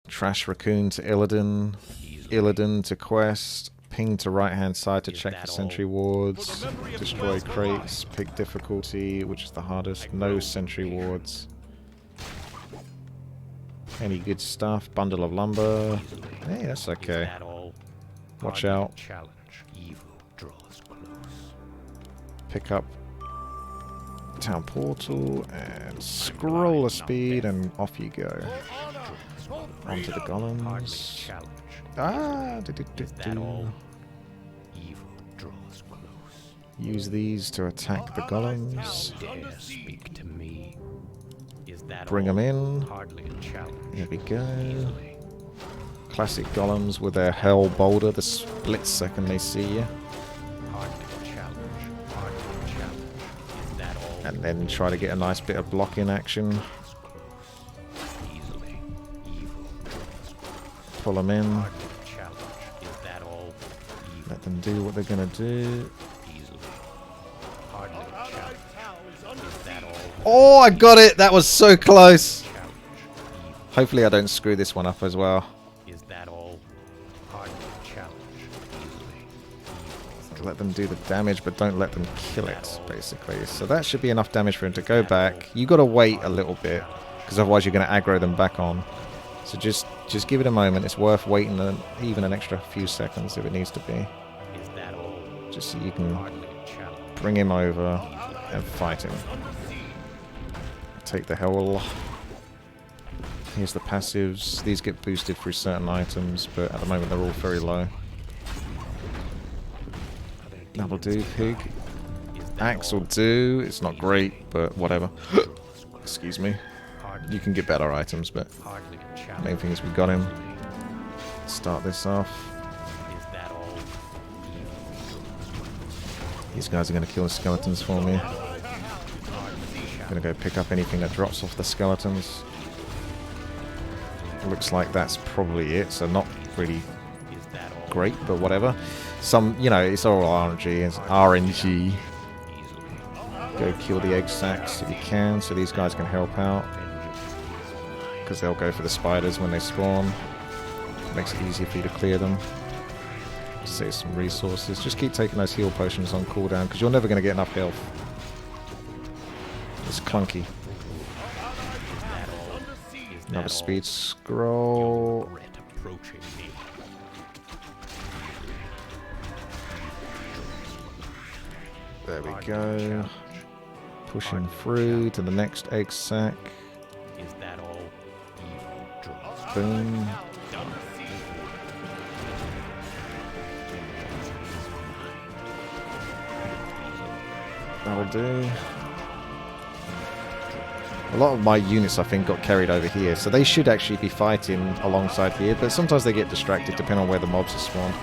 Trash Raccoon to Illidan. Illidan to Quest. Ping to right hand side to check for sentry wards. Destroy crates. Pick difficulty, which is the hardest. No sentry wards. Any good stuff? Bundle of lumber. Hey, that's okay. Watch out. Pick up town portal and scroll the speed and off you go. Onto the golems. Ah, use these to attack the golems. Bring them in. There we go. Classic golems with their hell boulder the split second they see you. And then try to get a nice bit of blocking action. Pull them in. Let them do what they're going to do. Oh, I got it! That was so close! Hopefully I don't screw this one up as well. Let them do the damage, but don't let them kill it, basically. So that should be enough damage for him to go back. You got to wait a little bit, because otherwise you're going to aggro them back on. So just give it a moment. It's worth waiting even an extra few seconds if it needs to be. Just so you can bring him over and fight him. Take the hell. Here's the passives. These get boosted through certain items, but at the moment they're all very low. That'll do, pig. Axe will do. It's not great, but whatever. Excuse me. You can get better items, but the main thing is we got him. Start this off. These guys are going to kill the skeletons for me. I'm going to go pick up anything that drops off the skeletons. Looks like that's probably it, so not really great, but whatever. Some, you know, it's all RNG. It's RNG. Go kill the egg sacs if you can, so these guys can help out. Because they'll go for the spiders when they spawn. Makes it easier for you to clear them. Save some resources. Just keep taking those heal potions on cooldown, because you're never going to get enough health. It's clunky. Another speed scroll. There we go. Pushing through to the next egg sac. Boom. That'll do. A lot of my units, I think, got carried over here, so they should actually be fighting alongside here, but sometimes they get distracted depending on where the mobs are spawned.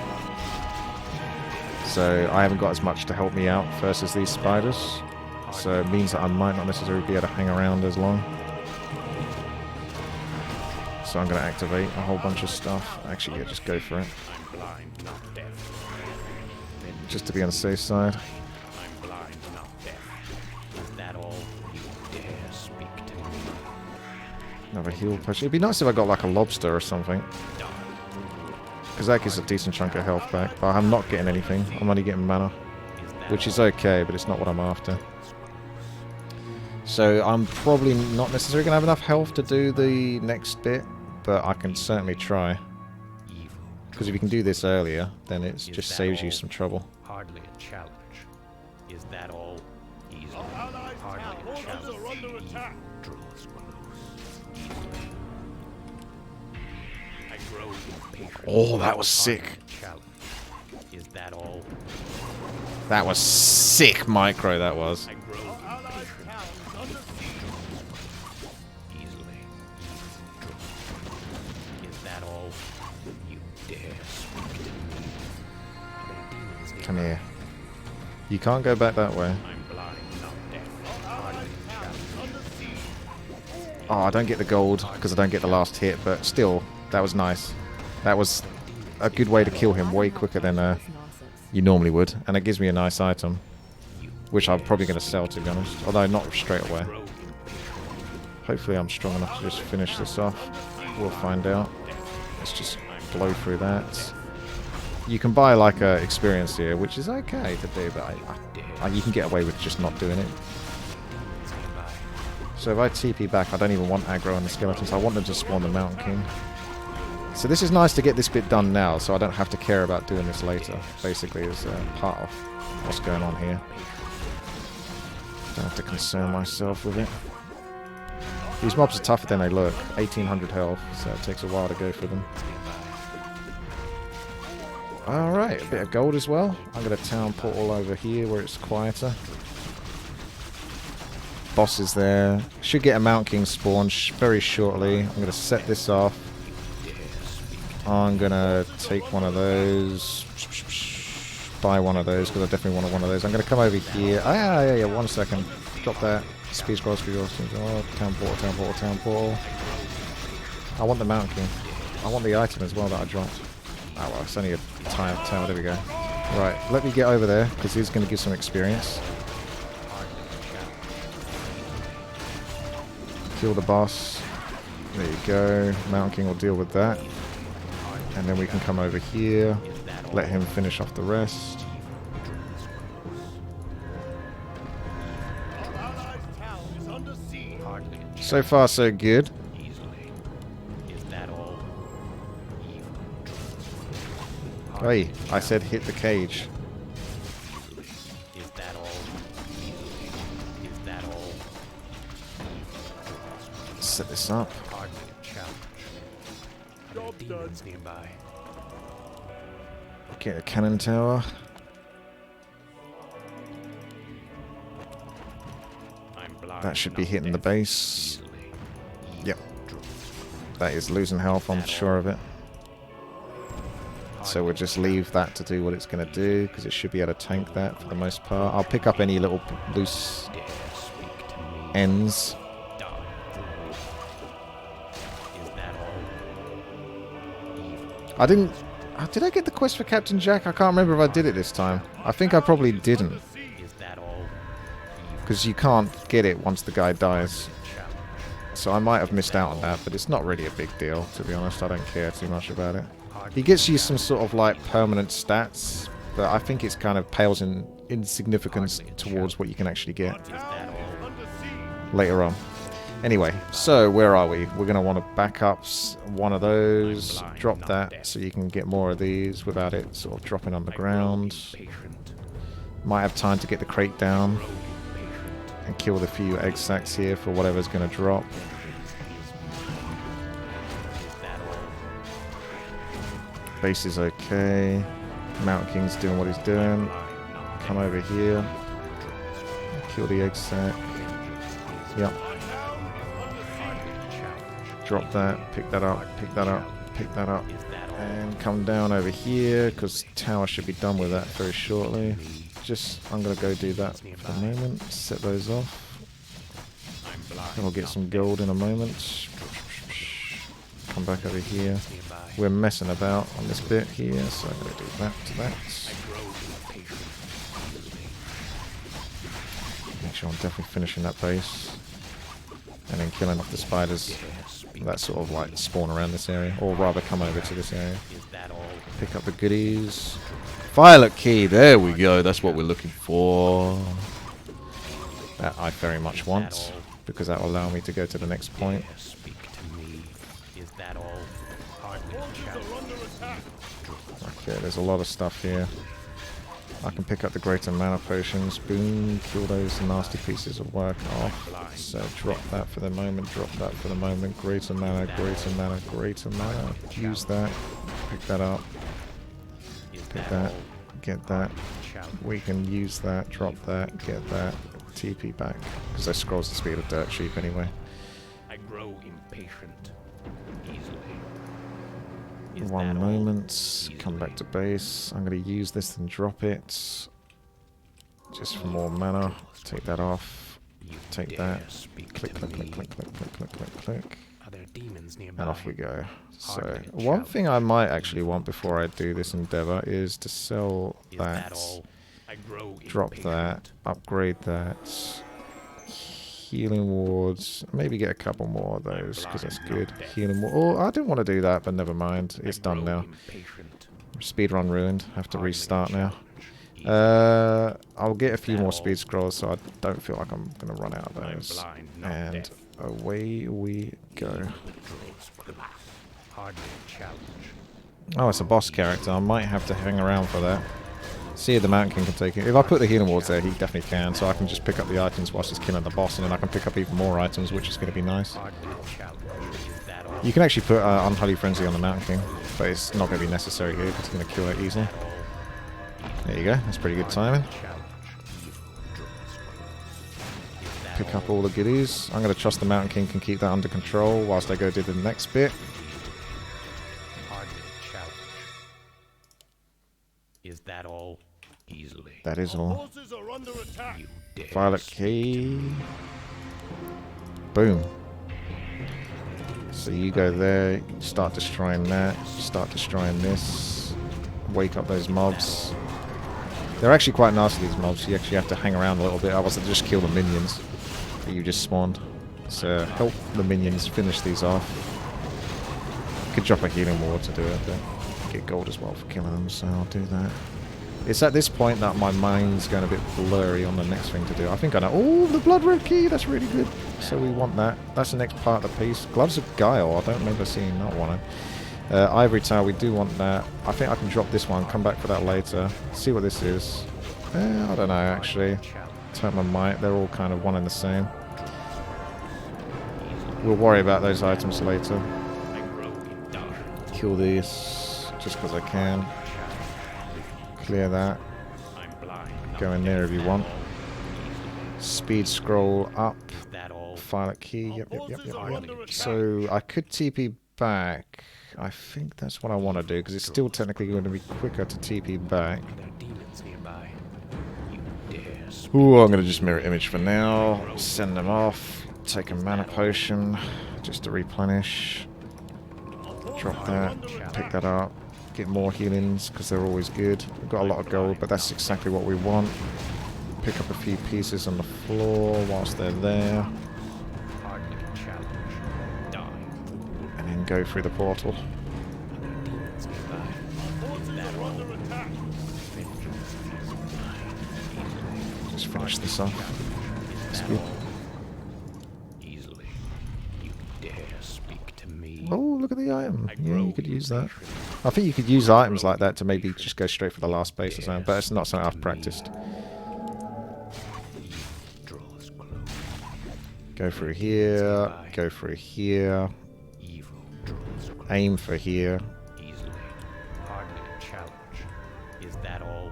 So I haven't got as much to help me out versus these spiders, so it means that I might not necessarily be able to hang around as long. So I'm going to activate a whole bunch of stuff. Actually, yeah, just go for it. Just to be on the safe side. Another heal push. It'd be nice if I got like a lobster or something. Because that gives a decent chunk of health back. But I'm not getting anything. I'm only getting mana. Which is okay, but it's not what I'm after. So I'm probably not necessarily going to have enough health to do the next bit. But I can certainly try. Because if you can do this earlier, then it just saves you some trouble. Hardly a challenge. Is that all? Easily. Hardly a challenge. Draws Oh, that was sick. Is that all? That was sick micro, that was. Come here. You can't go back that way. Oh, I don't get the gold because I don't get the last hit, but still, that was nice. That was a good way to kill him way quicker than you normally would, and it gives me a nice item, which I'm probably going to sell, to be honest, although not straight away. Hopefully I'm strong enough to just finish this off. We'll find out. Let's just blow through that. You can buy like a experience here, which is okay to do, but you can get away with just not doing it. So if I TP back, I don't even want aggro on the skeletons. I want them to spawn the Mountain King. So this is nice to get this bit done now, so I don't have to care about doing this later. Basically, is part of what's going on here. Don't have to concern myself with it. These mobs are tougher than they look. 1800 health, so it takes a while to go for them. Alright, a bit of gold as well. I'm going to town portal over here where it's quieter. Boss is there. Should get a Mountain King spawn very shortly. I'm going to set this off. I'm going to take one of those. Buy one of those because I definitely wanted one of those. I'm going to come over here. Yeah, 1 second. Drop that. Speed scroll, speed scroll. Oh, town portal, town portal, town portal. I want the Mountain King. I want the item as well that I dropped. Oh well, it's only a tile. There we go. Right, let me get over there because he's going to give some experience. Kill the boss. There you go. Mountain King will deal with that. And then we can come over here. Let him finish off the rest. So far, so good. Hey, I said hit the cage. Set this up. Get a cannon tower. That should be hitting the base. Yep. That is losing health, I'm sure of it. So we'll just leave that to do what it's going to do, because it should be able to tank that for the most part. I'll pick up any little loose ends. Did I get the quest for Captain Jack? I can't remember if I did it this time. I think I probably didn't. Because you can't get it once the guy dies. So I might have missed out on that, but it's not really a big deal, to be honest. I don't care too much about it. He gets you some sort of like permanent stats, but I think it's kind of pales in insignificance towards what you can actually get later on. Anyway, so where are we? We're going to want to back up one of those, drop that so you can get more of these without it sort of dropping on the ground. Might have time to get the crate down and kill the few egg sacs here for whatever's going to drop. Base is okay. Mountain King's doing what he's doing. Come over here. Kill the egg sac. Yep. Drop that, pick that up, pick that up, pick that up, and come down over here, because tower should be done with that very shortly. I'm going to go do that for the moment, set those off, and we'll get some gold in a moment. Come back over here. We're messing about on this bit here, so I'm going to do that to that. Make sure I'm definitely finishing that base, and then killing off the spiders that sort of like spawn around this area, or rather come over to this area. Pick up the goodies. Violet key, there we go, that's what we're looking for. That I very much want, because that will allow me to go to the next point. Okay, there's a lot of stuff here. I can pick up the greater mana potions, boom, kill those nasty pieces of work off. So drop that for the moment, drop that for the moment, greater mana, greater mana, greater mana. Use that, pick that up, pick that, get that. We can use that, drop that, get that, TP back. Because that scrolls the speed of dirt cheap anyway. I grow impatient easily. 1 moment, come back to base. I'm going to use this and drop it. Just for more mana. Take that off. Take that. Click, click, click, click, click, click, click, click, click. And off we go. So, one thing I might actually want before I do this endeavor is to sell that. Drop that. Upgrade that. healing wards. Maybe get a couple more of those, because that's good. Healing ward. Oh, I didn't want to do that, but never mind. It's done now. Speedrun ruined. Have to restart now. I'll get a few more speed scrolls, so I don't feel like I'm going to run out of those. And away we go. Oh, it's a boss character. I might have to hang around for that. See if the Mountain King can take it. If I put the healing wards there, he definitely can. So I can just pick up the items whilst he's killing the boss, and then I can pick up even more items, which is going to be nice. You can actually put Unholy Frenzy on the Mountain King, but it's not going to be necessary here because it's going to kill it easily. There you go. That's pretty good timing. Pick up all the goodies. I'm going to trust the Mountain King can keep that under control whilst I go do the next bit. Is that all? Easily. That is all. Violet key. Boom. So you go there, start destroying that, start destroying this, wake up those mobs. They're actually quite nasty, these mobs. You actually have to hang around a little bit, otherwise they just kill the minions that you just spawned. So help the minions finish these off. Could drop a healing ward to do it, but get gold as well for killing them, so I'll do that. It's at this point that my mind's going a bit blurry on the next thing to do. I think I know. Oh, the blood red key, that's really good. So we want that. That's the next part of the piece. Gloves of Guile, I don't remember seeing that one. Ivory Tower, we do want that. I think I can drop this one, come back for that later. See what this is. I don't know, actually. Turn my might, they're all kind of one and the same. We'll worry about those items later. Kill these, just because I can. Clear that. Go in there if you want. Speed scroll up. Violet key. Yep. So I could TP back. I think that's what I want to do, because it's still technically going to be quicker to TP back. Ooh, I'm going to just mirror image for now. Send them off. Take a mana potion just to replenish. Drop that. Pick that up. Get more healings, because they're always good. We've got a lot of gold, but that's exactly what we want. Pick up a few pieces on the floor whilst they're there. And then go through the portal. Just finish this off. That's good. Oh, look at the item. Yeah, you could use that. I think you could use items like that to maybe just go straight for the last base or something, but it's not something I've practiced. Go through here, go through here, aim for here. Is that all?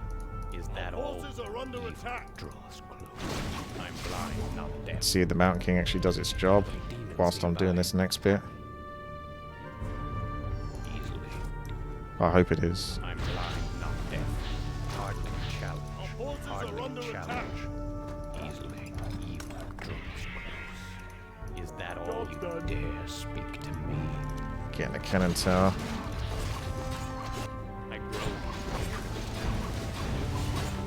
Let's see if the Mountain King actually does its job whilst I'm doing this next bit. I hope it is. I'm blind, not deaf. Hardly challenge. Hardly challenge. Easily. Evil draws close. Is that all you dare speak to me? Getting the cannon tower.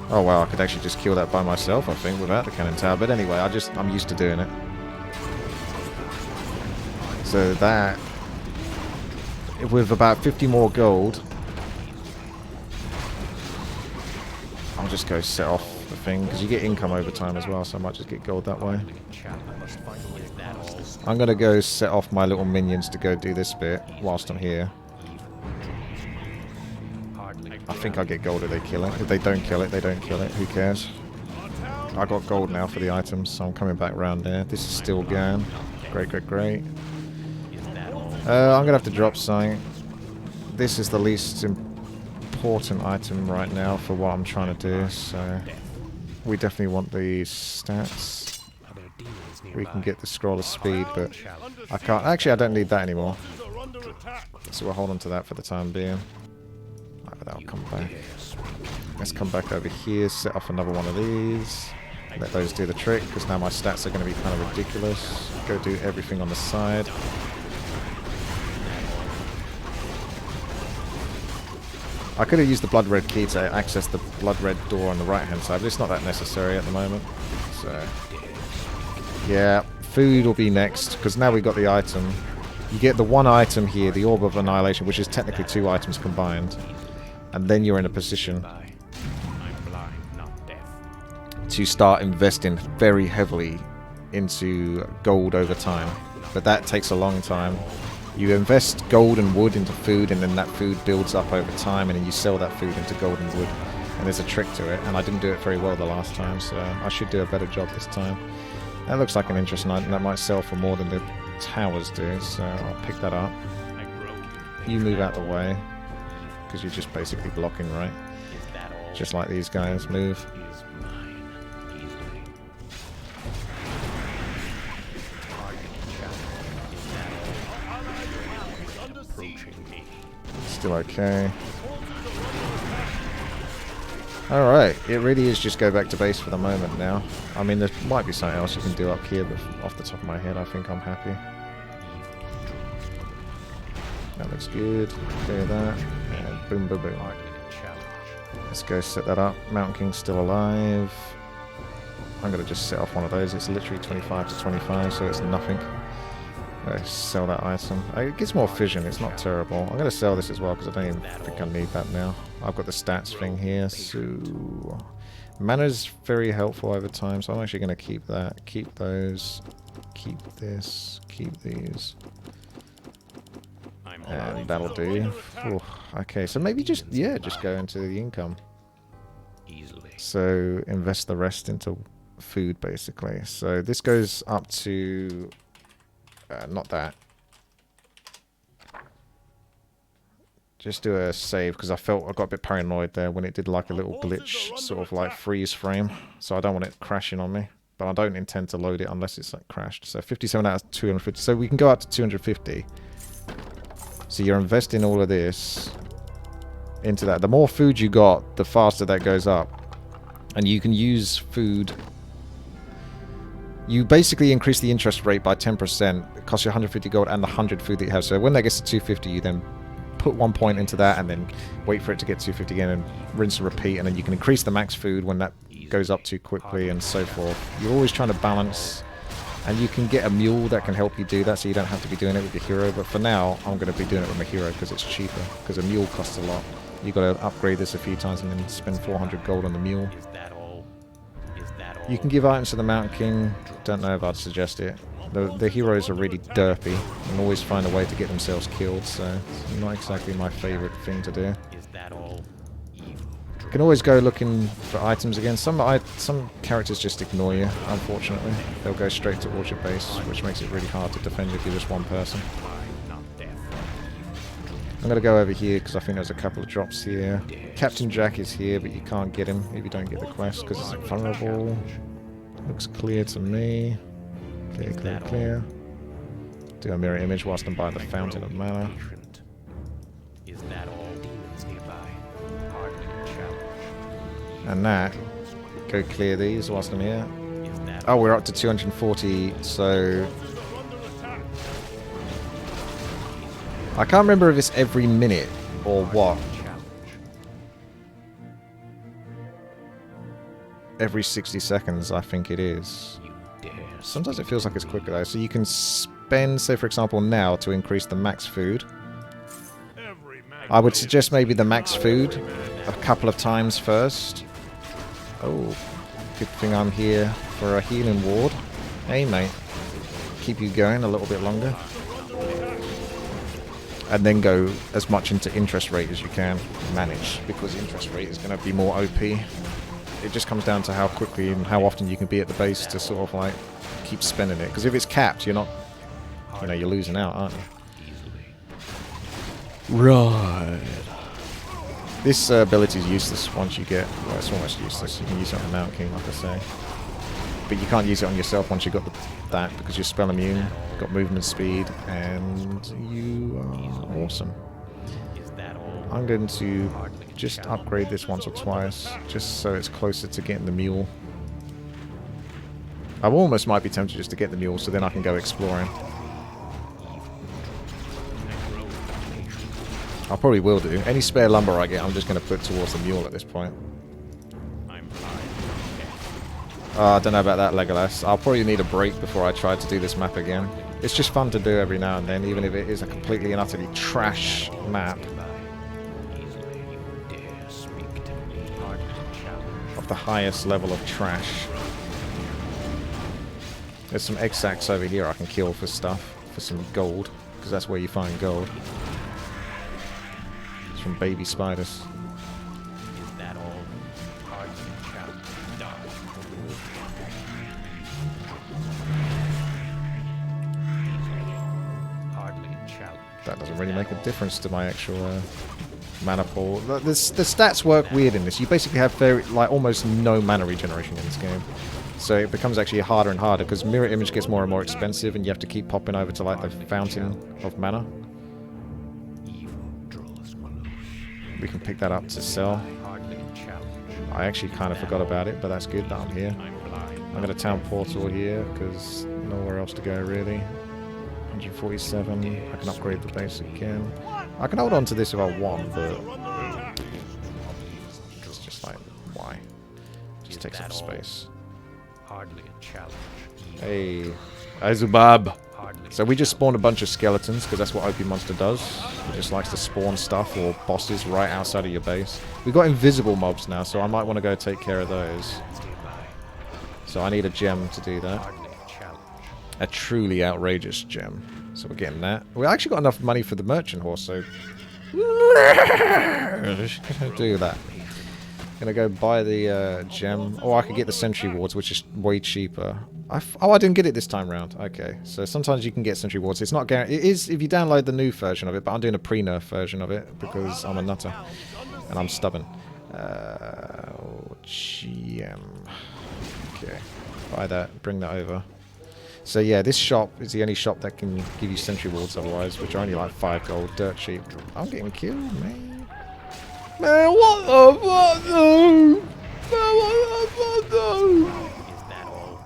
Oh wow, I could actually just kill that by myself, I think, without the cannon tower. But anyway, I'm used to doing it. So that, with about 50 more gold, I'll just go set off the thing, because you get income over time as well, so I might just get gold that way. I'm going to go set off my little minions to go do this bit whilst I'm here. I think I get gold if they kill it. If they don't kill it, they don't kill it. Who cares? I got gold now for the items, so I'm coming back round there. This is still going. Great. I'm going to have to drop something. This is the least important item right now for what I'm trying to do, so we definitely want the stats. We can get the scroll of speed, but I can't. Actually, I don't need that anymore. So we'll hold on to that for the time being. Right, but that'll come back. Let's come back over here, set off another one of these. Let those do the trick, because now my stats are going to be kind of ridiculous. Go do everything on the side. I could have used the blood red key to access the blood red door on the right hand side, but it's not that necessary at the moment. So Yeah, food will be next, because now we got the item. You get the one item here, the Orb of Annihilation, which is technically 2 items combined. And then you're in a position to start investing very heavily into gold over time. But that takes a long time. You invest gold and wood into food, and then that food builds up over time, and then you sell that food into gold and wood. And there's a trick to it, and I didn't do it very well the last time, so I should do a better job this time. That looks like an interesting item that might sell for more than the towers do, so I'll pick that up. You move out the way, because you're just basically blocking, right? Just like these guys move. Still okay. Alright, it really is just go back to base for the moment now. I mean, there might be something else you can do up here, but off the top of my head, I think I'm happy. That looks good. Clear that. And boom, boom, boom. Let's go set that up. Mountain King's still alive. I'm going to just set off one of those. It's literally 25 to 25, so it's nothing. Sell that item. It gives more fission, it's not terrible. I'm going to sell this as well because I don't even think I need that now. I've got the stats thing here, so... Mana's very helpful over time, so I'm actually going to keep that. Keep those. Keep this. Keep these. And that'll do. Ooh, okay, so maybe just, yeah, just go into the income. So invest the rest into food, basically. So this goes up to... not that. Just do a save, because I got a bit paranoid there when it did like a little glitch, sort of like freeze frame. So I don't want it crashing on me. But I don't intend to load it unless it's like crashed. So 57 out of 250. So we can go up to 250. So you're investing all of this into that. The more food you got, the faster that goes up. And you can use food... You basically increase the interest rate by 10%. It costs you 150 gold and the 100 food that you have. So when that gets to 250, you then put 1 point into that and then wait for it to get 250 again and rinse and repeat. And then you can increase the max food when that goes up too quickly and so forth. You're always trying to balance. And you can get a mule that can help you do that, so you don't have to be doing it with your hero. But for now, I'm going to be doing it with my hero because it's cheaper. Because a mule costs a lot. You've got to upgrade this a few times and then spend 400 gold on the mule. You can give items to the Mountain King. Don't know if I'd suggest it. The heroes are really derpy and always find a way to get themselves killed, so it's not exactly my favourite thing to do. You can always go looking for items again. Some characters just ignore you, unfortunately. They'll go straight towards your base, which makes it really hard to defend if you're just one person. I'm going to go over here because I think there's a couple of drops here. Captain Jack is here, but you can't get him if you don't get the quest because it's vulnerable. Looks clear to me. Clear, clear, clear. Do a mirror image whilst I'm by the Fountain of Mana. And that. Go clear these whilst I'm here. Oh, we're up to 240, so... I can't remember if it's every minute or what. Every 60 seconds, I think it is. Sometimes it feels like it's quicker though. So you can spend, say for example now, to increase the max food. I would suggest maybe the max food a couple of times first. Oh, good thing I'm here for a healing ward. Hey mate, keep you going a little bit longer. And then go as much into interest rate as you can manage, because interest rate is going to be more OP. It just comes down to how quickly and how often you can be at the base to sort of like keep spending it. Because if it's capped, you're not, you know, you're losing out, aren't you? Right. This ability is useless once you get, well, it's almost useless. You can use it on the Mountain King, like I say. But you can't use it on yourself once you've got that, because you're spell immune, got movement speed, and you are awesome. I'm going to just upgrade this once or twice, just so it's closer to getting the mule. I almost might be tempted just to get the mule, so then I can go exploring. I probably will do. Any spare lumber I get, I'm just going to put towards the mule at this point. I don't know about that, Legolas. I'll probably need a break before I try to do this map again. It's just fun to do every now and then, even if it is a completely and utterly trash map. Of the highest level of trash. There's some egg sacs over here I can kill for stuff, for some gold, because that's where you find gold. It's from baby spiders. Is that all? Hardly a challenge. That doesn't really make a difference to my actual mana pool. The stats work weird in this. You basically have almost no mana regeneration in this game. So it becomes actually harder and harder because mirror image gets more and more expensive and you have to keep popping over to like the fountain of mana. We can pick that up to sell. I actually kind of forgot about it, but that's good that I'm here. I've got a town portal here because nowhere else to go really. 147. I can upgrade the base again. I can hold on to this if I want, but it's just like, why? Just takes up space. Hardly a challenge. Hey, Azubab. So we just spawned a bunch of skeletons because that's what OP Monster does. He just likes to spawn stuff or bosses right outside of your base. We've got invisible mobs now, so I might want to go take care of those. So I need a gem to do that. A truly outrageous gem. So we're getting that. We actually got enough money for the merchant horse, so do that. Gonna go buy the gem. Or I could get the sentry wards, which is way cheaper. Oh, I didn't get it this time round. Okay, so sometimes you can get sentry wards. It's not guaranteed. It is if you download the new version of it, but I'm doing a pre-nerf version of it because I'm a nutter and I'm stubborn. Gem. Okay, buy that. Bring that over. So yeah, this shop is the only shop that can give you sentry wards otherwise, which are only like 5 gold, dirt cheap. I'm getting killed, man. Man, what the fuck, though? Man, what the fuck, though? Is that all?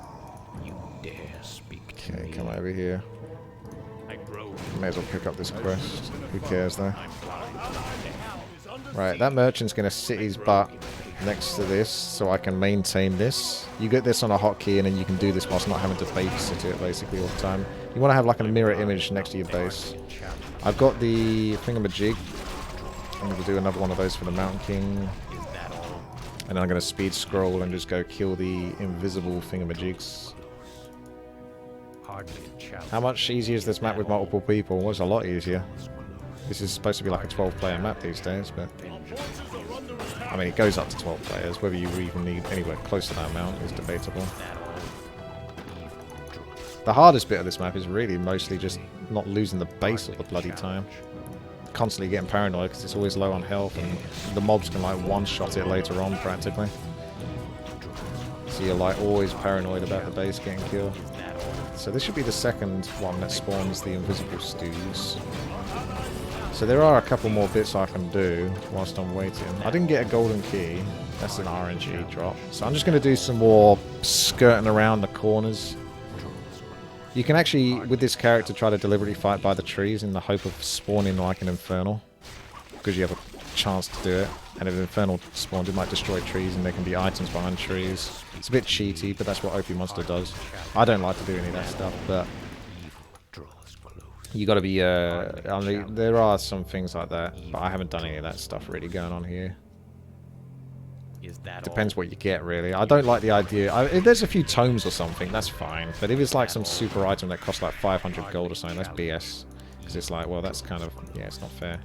You dare speak to me? Okay, come over here. I grow. May as well pick up this quest. Who cares, though? Right, that merchant's going to sit his butt next to this so I can maintain this. You get this on a hotkey and then you can do this whilst not having to babysit it basically all the time. You want to have like a mirror image next to your base. I've got the thingamajig. I'm going to do another one of those for the Mountain King. And then I'm going to speed scroll and just go kill the invisible thingamajigs. How much easier is this map with multiple people? Well, it's a lot easier. This is supposed to be like a 12-player map these days, but I mean, it goes up to 12 players. Whether you even need anywhere close to that amount is debatable. The hardest bit of this map is really mostly just not losing the base all the bloody time. Constantly getting paranoid because it's always low on health and the mobs can like one-shot it later on practically. So you're like always paranoid about the base getting killed. So this should be the second one that spawns the invisible stews. So there are a couple more bits I can do whilst I'm waiting. I didn't get a golden key. That's an RNG drop. So I'm just going to do some more skirting around the corners. You can actually, with this character, try to deliberately fight by the trees in the hope of spawning like an Infernal. Because you have a chance to do it. And if an Infernal spawns, it might destroy trees and there can be items behind trees. It's a bit cheaty, but that's what OP Monster does. I don't like to do any of that stuff, but you got to be, I mean, there are some things like that, but I haven't done any of that stuff really going on here. Depends what you get, really. I don't like the idea. If there's a few tomes or something, that's fine. But if it's like some super item that costs like 500 gold or something, that's BS. Because it's like, well, that's kind of, yeah, it's not fair.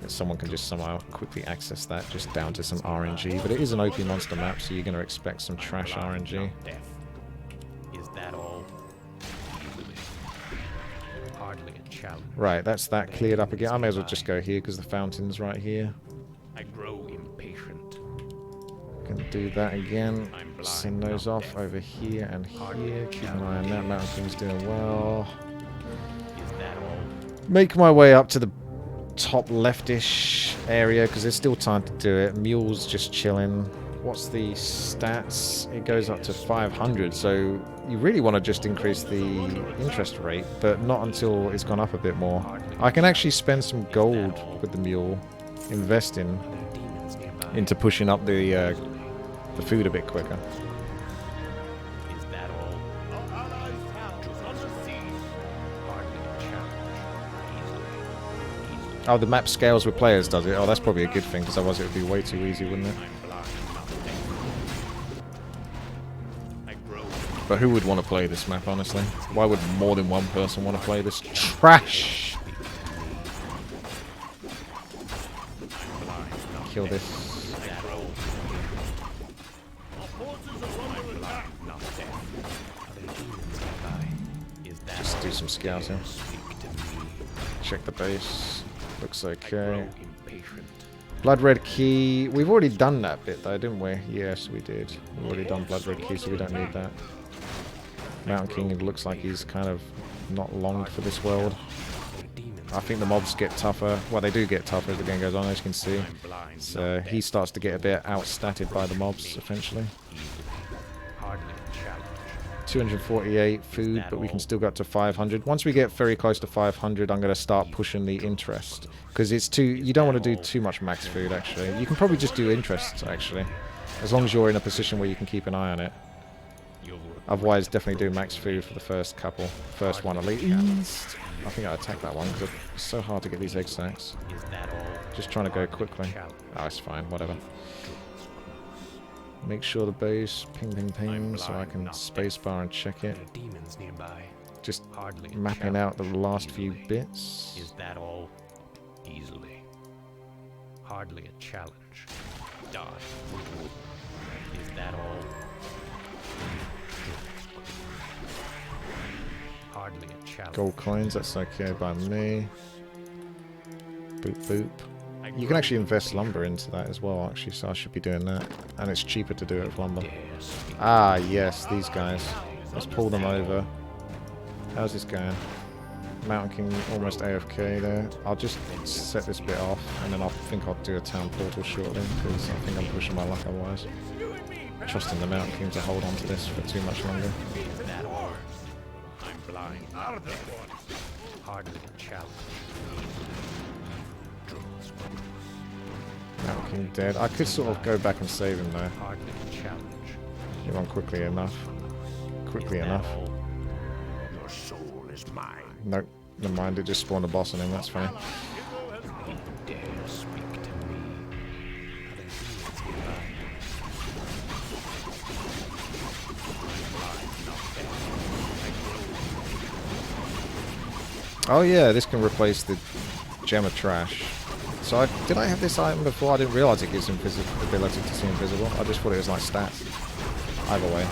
Someone can just somehow quickly access that just down to some RNG. But it is an OP Monster map, so you're going to expect some trash RNG. Is that all? Hardly a challenge. Right, that's that cleared up again. I may as well just go here because the fountain's right here. I grow impatient. Can do that again. Send those off over here and here. Keep an eye on that. Mountain King's doing well. Make my way up to the top leftish area because there's still time to do it. Mule's just chilling. What's the stats? It goes up to 500, so you really want to just increase the interest rate, but not until it's gone up a bit more. I can actually spend some gold with the mule, investing into pushing up the food a bit quicker. Oh, the map scales with players, does it? Oh, that's probably a good thing, because otherwise it would be way too easy, wouldn't it? But who would want to play this map, honestly? Why would more than one person want to play this trash? Kill this. Just do some scouting. Check the base. Looks okay. Blood Red Key. We've already done that bit though, didn't we? Yes, we did. We've already done Blood Red Key, so we don't need that. Mountain King, it looks like he's kind of not longed for this world. I think the mobs get tougher. Well, they do get tougher as the game goes on, as you can see. So he starts to get a bit outstatted by the mobs, essentially. 248 food, but we can still go up to 500. Once we get very close to 500, I'm going to start pushing the interest. Because it's too... You don't want to do too much max food, actually. You can probably just do interest, actually. As long as you're in a position where you can keep an eye on it. Otherwise, definitely do max food for the first couple. First one at least. I think I attacked that one because it's so hard to get these egg sacs. Just trying to go quickly. Oh, it's fine. Whatever. Make sure the base ping ping ping so I can spacebar and check it. Just mapping out the last few bits. Is that all? Easily. Hardly a challenge. Die. Is that all? Hardly a challenge. Gold coins, that's okay by me. Boop boop. You can actually invest lumber into that as well, actually, so I should be doing that. And it's cheaper to do it with lumber. Ah, yes, these guys. Let's pull them over. How's this going? Mountain King almost AFK there. I'll just set this bit off, and then I think I'll do a town portal shortly, because I think I'm pushing my luck otherwise. Trusting the Mountain King to hold on to this for too much longer. I'm blind. Hardly a challenge. Mountain King dead. I could sort of go back and save him though. Hardly a challenge. Get on quickly enough. Quickly enough. Your soul is mine. Nope. Never mind, it just spawned a boss on him, that's fine. You dare speak to me. Oh yeah, this can replace the gem of trash. So did I have this item before? I didn't realise it gives him ability to see invisible. I just thought it was like stats. Either way,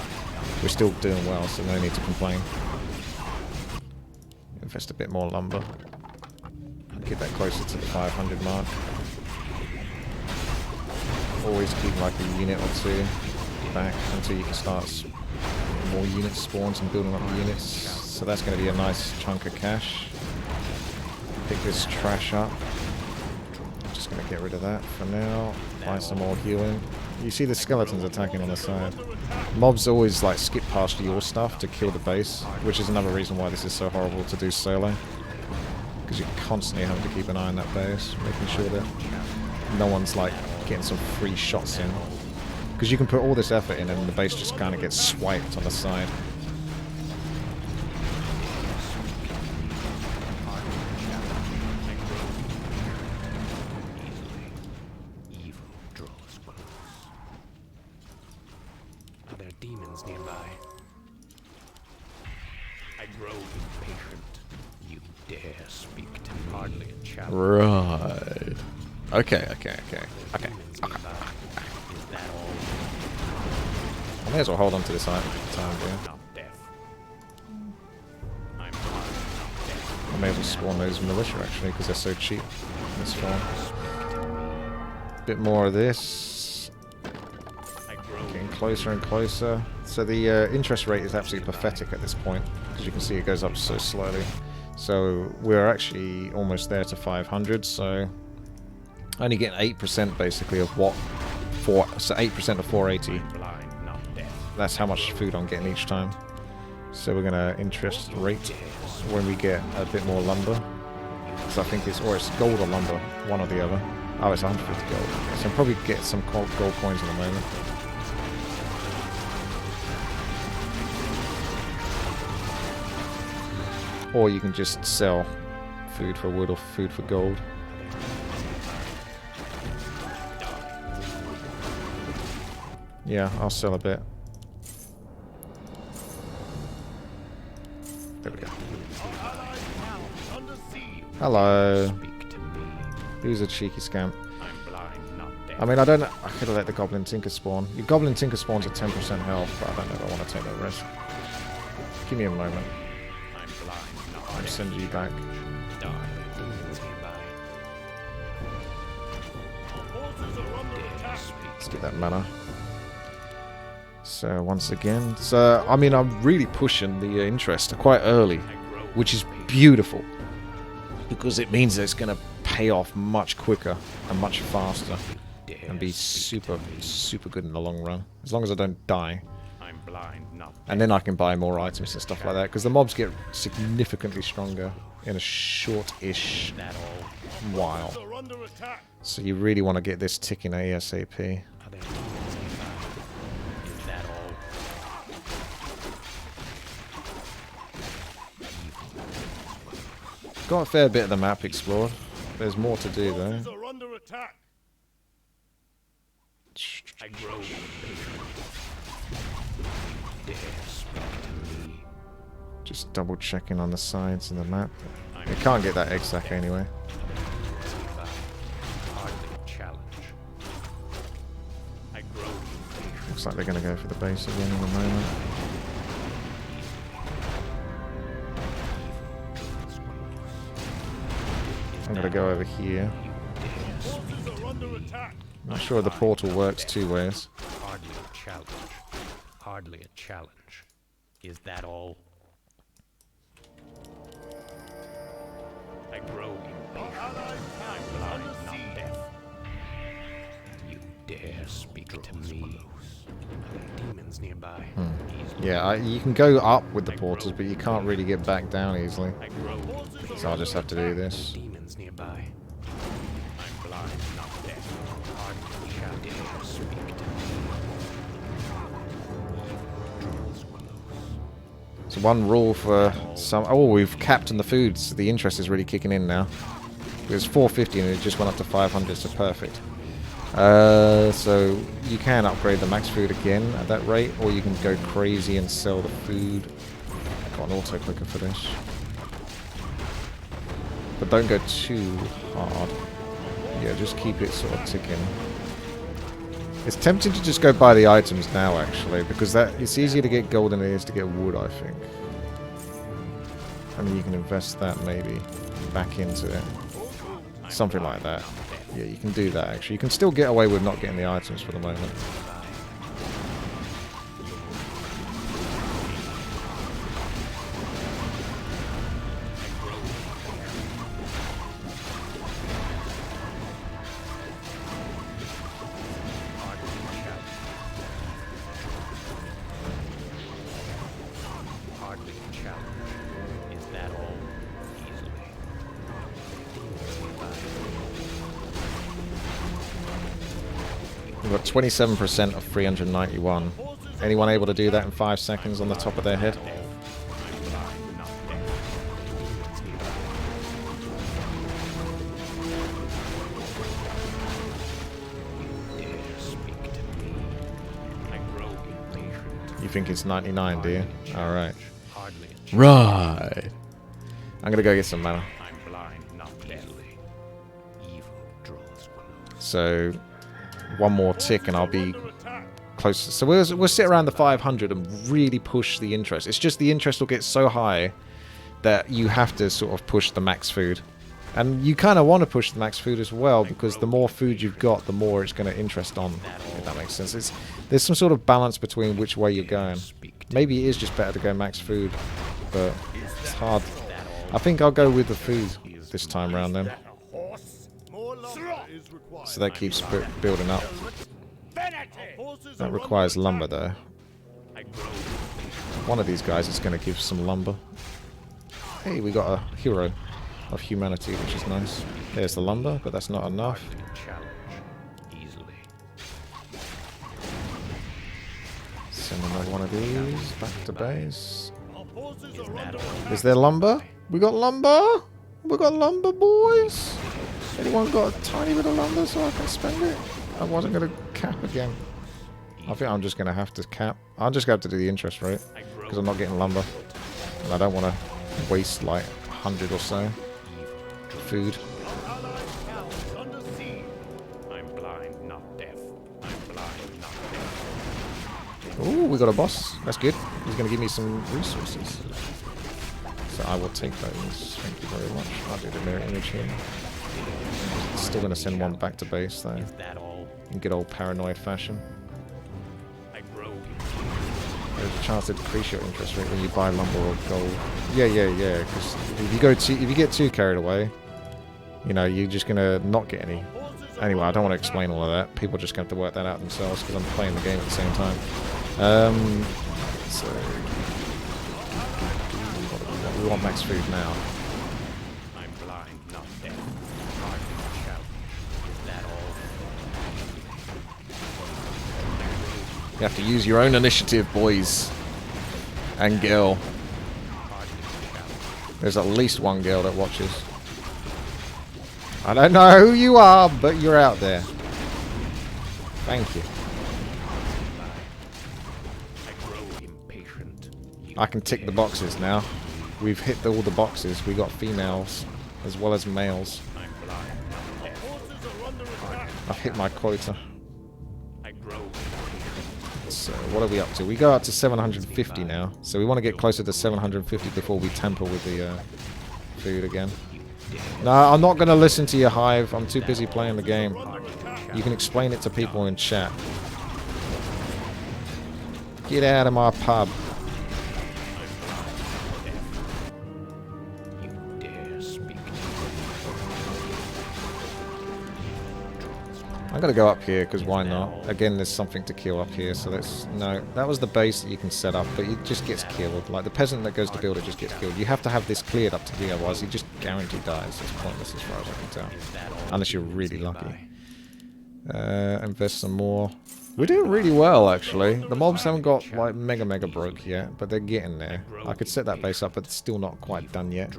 we're still doing well, so no need to complain. Invest a bit more lumber. Get that closer to the 500 mark. Always keep like a unit or two back until you can start more units spawns and building up the units. So that's going to be a nice chunk of cash. Pick this trash up. Just going to get rid of that for now. Buy some more healing. You see the skeletons attacking on the side. Mobs always like skip past your stuff to kill the base, which is another reason why this is so horrible to do solo. Because you're constantly having to keep an eye on that base, making sure that no one's like getting some free shots in. Because you can put all this effort in and the base just kind of gets swiped on the side. Demons nearby. I grow impatient. You dare speak to me. Hardly a challenge. Right. Okay. Is that all? I may as well hold on to this item for the time being. Not death. I'm blind, not death. I may as well spawn those militia actually, because they're so cheap. That's fine. Bit more of this. Getting closer and closer. So the interest rate is absolutely pathetic at this point, because you can see it goes up so slowly. So we're actually almost there to 500, so only getting 8% basically of what, so 8% of 480. That's how much food I'm getting each time. So we're gonna interest rate when we get a bit more lumber. So I think it's, or it's gold or lumber, one or the other. Oh, it's 150 gold. So I'll probably get some gold coins in a moment. Or you can just sell food for wood or food for gold. Yeah, I'll sell a bit. There we go. Hello. Speak to me. Who's a cheeky scamp? I'm blind, not deaf. I mean, I don't know. I could have let the Goblin Tinker spawn. Your Goblin Tinker spawns at 10% health, but I don't know if I want to take that risk. Give me a moment. I'm blind, not I'm deaf. sending you back. Die. Demons nearby. Dare speak. Let's get that mana. So, once again, so, I mean, I'm really pushing the interest quite early, which is beautiful. Because it means that it's going to pay off much quicker and much faster. And be super, super good in the long run. As long as I don't die. I'm blind, not deaf. And then I can buy more items and stuff like that. Because the mobs get significantly stronger in a short-ish That all. while. So you really want to get this ticking ASAP. Are there demons nearby? Is that all? Got a fair bit of the map explored. There's more to do though. I grow impatient. Dare speak to me. Just double checking on the sides of the map. You can't get that exact anyway. Hardly a challenge. I grow impatient. Looks like they're going to go for the base again in a moment. I'm going to go over here. Not sure the portal works two ways. Hardly a challenge. Hardly a challenge. Is that all? I grow impatient. I'm blind, not deaf. You dare speak to me? Are there demons nearby? Easily. Yeah, you can go up with the portals, but you can't really get back down easily. I grow impatient. So I'll just have to do this. Demons nearby. I'm blind, not deaf. Hardly shall dare speak to me. Draws close. So one rule for some... Oh, we've capped on the foods. The interest is really kicking in now. It was 450 and it just went up to 500, so perfect. So you can upgrade the max food again at that rate, or you can go crazy and sell the food. I've got an auto clicker for this. But don't go too hard. Yeah, just keep it sort of ticking. It's tempting to just go buy the items now, actually, because it's easier to get gold than it is to get wood, I think. I mean, you can invest that maybe back into it. Something like that. Yeah, you can do that, actually. You can still get away with not getting the items for the moment. Hardly a challenge. Is that all? Easily. We've got 27% of 391. Anyone able to do that in 5 seconds on the top of their head? I'm blind, not deaf. Demons nearby. You dare speak to me. I grow impatient. You think it's 99, do you? Alright. Hardly a challenge. Right. I'm gonna go get some mana. I'm blind, not deadly. Evil draws close. So, one more tick and I'll be close. So we'll sit around the 500 and really push the interest. It's just the interest will get so high that you have to sort of push the max food. And you kind of want to push the max food as well, because the more food you've got, the more it's going to interest on, if that makes sense. There's some sort of balance between which way you're going. Maybe it is just better to go max food, but it's hard. I think I'll go with the food this time round then. So that keeps building up. That requires lumber though. One of these guys is going to give some lumber. Hey, we got a hero of humanity, which is nice. There's the lumber, but that's not enough. Send another one of these back to base. Is there lumber? We got lumber? We got lumber, boys? Anyone got a tiny bit of lumber so I can spend it? I wasn't going to cap again. I think I'm just going to have to cap. I'm just going to have to do the interest rate because I'm not getting lumber. And I don't want to waste like 100 or so food. I'm blind, not deaf. I'm blind, not deaf. Ooh, we got a boss. That's good. He's going to give me some resources. So I will take those. Thank you very much. I'll do the mirror image here. Still going to send one back to base though. Is that all? In good old paranoid fashion. I grow. There's a chance to decrease your interest rate when you buy lumber or gold. Yeah. Because if you get too carried away, you know, you're just gonna not get any. Anyway, I don't want to explain all of that. People are just going to have to work that out themselves because I'm playing the game at the same time. So we want max food now. I'm blind, not deaf. Hardly shout. Is that all? You have to use your own initiative, boys and girl. There's at least one girl that watches. I don't know who you are, but you're out there. Thank you. I grow impatient. I can tick the boxes now. We've hit all the boxes. We got females as well as males. I'm blind, not deaf. I've hit my quota. I grow. So what are we up to? We go up to 750 now. So we want to get closer to 750 before we tamper with the food again. No, I'm not going to listen to your hive. I'm too busy playing the game. You can explain it to people in chat. Get out of my pub. You dare speak to I'm going to go up here because why not? Again, there's something to kill up here. So let's... No, that was the base that you can set up, but it just gets killed. Like the peasant that goes to build it just gets killed. You have to have this cleared up to here, otherwise he just guaranteed dies. It's pointless as far as I can tell. Unless you're really lucky. Invest some more. We're doing really well, actually. The mobs haven't got, like, mega broke yet, but they're getting there. I could set that base up, but it's still not quite done yet.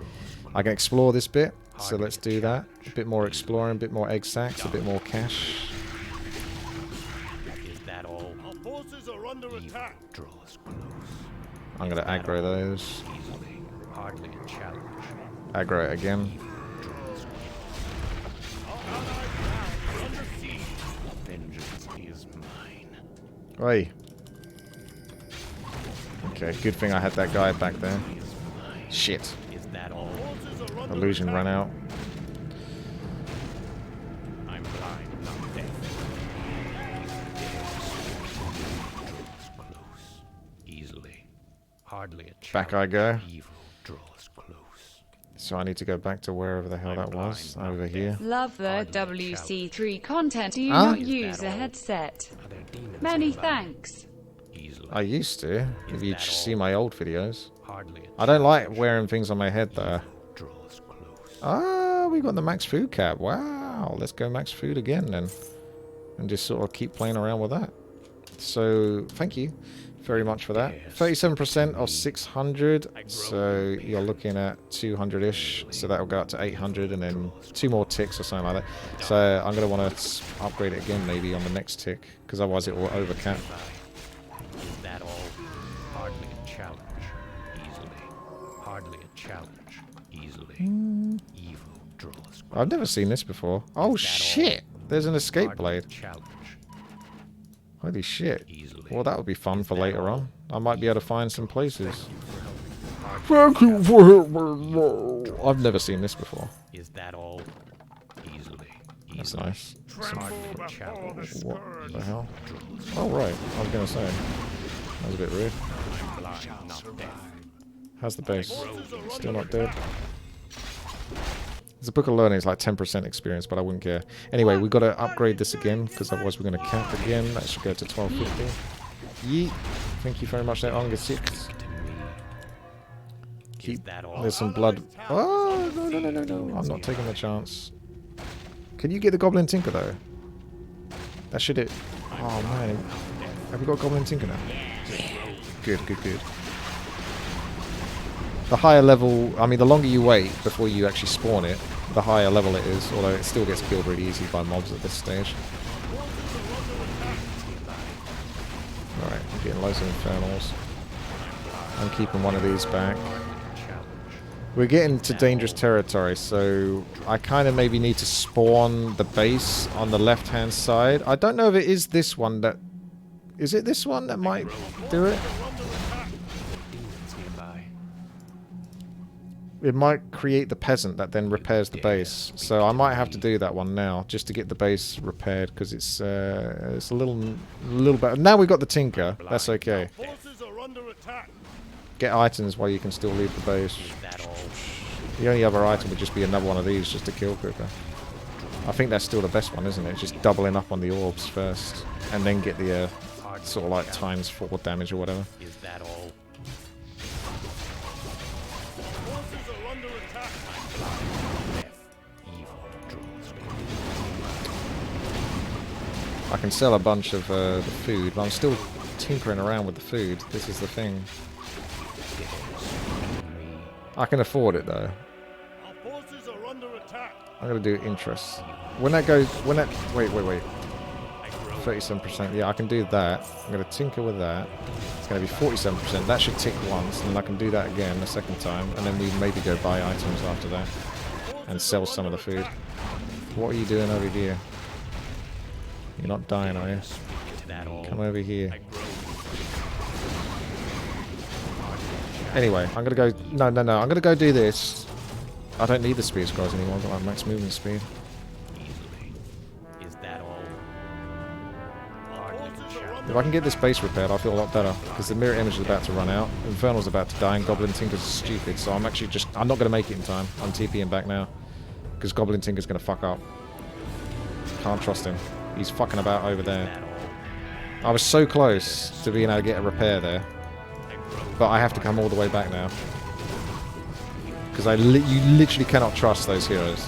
I can explore this bit, so let's do that. A bit more exploring, a bit more egg sacks, a bit more cash. Is that all? Our forces are under attack. Draws close. I'm going to aggro those. Easily. Hardly a challenge. Aggro it again. Vengeance is mine. Oi. Okay, good thing I had that guy back there. Shit. Is that all? Illusion run out. I'm blind, not deaf. Draws close. Easily. Hardly a challenge. Back I go. Evil draws close. So I need to go back to wherever the hell that was. Over here. Love the WC3 content. Do you Huh? not use a headset? Are there demons Many nearby? thanks. Easily. I used to. If you see my old videos. Hardly a I don't like wearing things on my head though. draws close. Ah, we got the max food cap. Wow. Let's go max food again then. And just sort of keep playing around with that. So, thank you very much for that. 37% of 600. So, you're looking at 200-ish. So, that'll go up to 800 and then 2 more ticks or something like that. So, I'm going to want to upgrade it again maybe on the next tick. Because otherwise it will overcap. Is that all? Hardly a challenge. Easily. Hardly a challenge. Easily. Evil draws close. I've never seen this before. Oh, shit. There's an escape blade. Challenge. Holy shit. Easily. Well, that would be fun for later on. I might be able to find some places. Thank you for I've never seen this before. Is that all? Easily. That's nice. Hardly a challenge. What the hell? Oh, right. I was going to say. That was a bit rude. I'm blind, not deaf. How's the base? Still not dead? There's a book of learning. It's like 10% experience, but I wouldn't care. Anyway, we've got to upgrade this again, because otherwise we're going to cap again. That should go to 1250. Yeet. Thank you very much there, Onga 6. To me. Keep. That all? There's some blood. Oh, no. I'm not taking the chance. Can you get the Goblin Tinker, though? That should it. Oh, man. Have we got Goblin Tinker now? Good. The higher level, I mean, the longer you wait before you actually spawn it, the higher level it is, although it still gets killed really easy by mobs at this stage. Alright, I'm getting loads of infernals. I'm keeping one of these back. We're getting to dangerous territory, so I kind of maybe need to spawn the base on the left-hand side. I don't know if it is this one that... Is it this one that might do it? It might create the peasant that then repairs the base. So I might have to do that one now, just to get the base repaired, because it's a little better. Now we've got the tinker. That's okay. Forces are under attack. Get items while you can still leave the base. The only other item would just be another one of these, just to kill quicker. I think that's still the best one, isn't it? Just doubling up on the orbs first, and then get the sort of like ×4 damage or whatever. Is that all? Forces are under attack. I can sell a bunch of the food, but I'm still tinkering around with the food. This is the thing. I can afford it though. Our forces are under attack. I'm gonna do interest. When that goes, wait. 37%. Yeah, I can do that. I'm gonna tinker with that. It's gonna be 47%. That should tick once, and then I can do that again a second time, and then we maybe go buy items after that and sell some of the food. What are you doing over here? You're not dying, are you? Come over here. Anyway, I'm gonna go. No. I'm gonna go do this. I don't need the speed scrolls anymore. I've got my max movement speed. Is that all? If I can get this base repaired, I'll feel a lot better. Because the mirror image is about to run out. Infernal's about to die, and Goblin Tinker's stupid. So I'm actually just. I'm not gonna make it in time. I'm TPing back now. Because Goblin Tinker's gonna fuck up. Can't trust him. He's fucking about over there. I was so close to being able to get a repair there. But I have to come all the way back now. Because you literally cannot trust those heroes.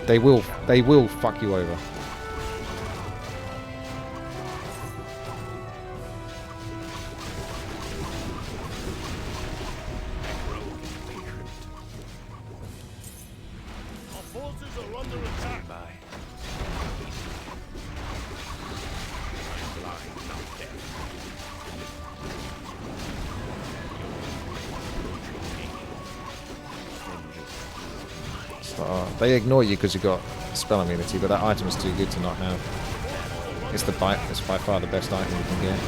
They will fuck you over. Our forces are under attack. They ignore you because you've got spell immunity, but that item is too good to not have. It's the bite. It's by far the best item you can get.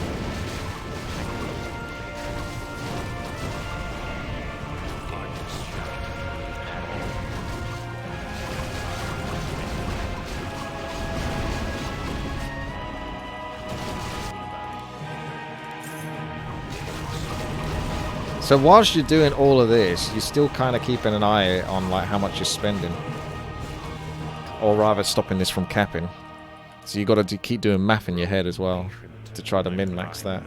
So whilst you're doing all of this, you're still kind of keeping an eye on like how much you're spending, or rather stopping this from capping. So you got to keep doing math in your head as well to try to min-max that.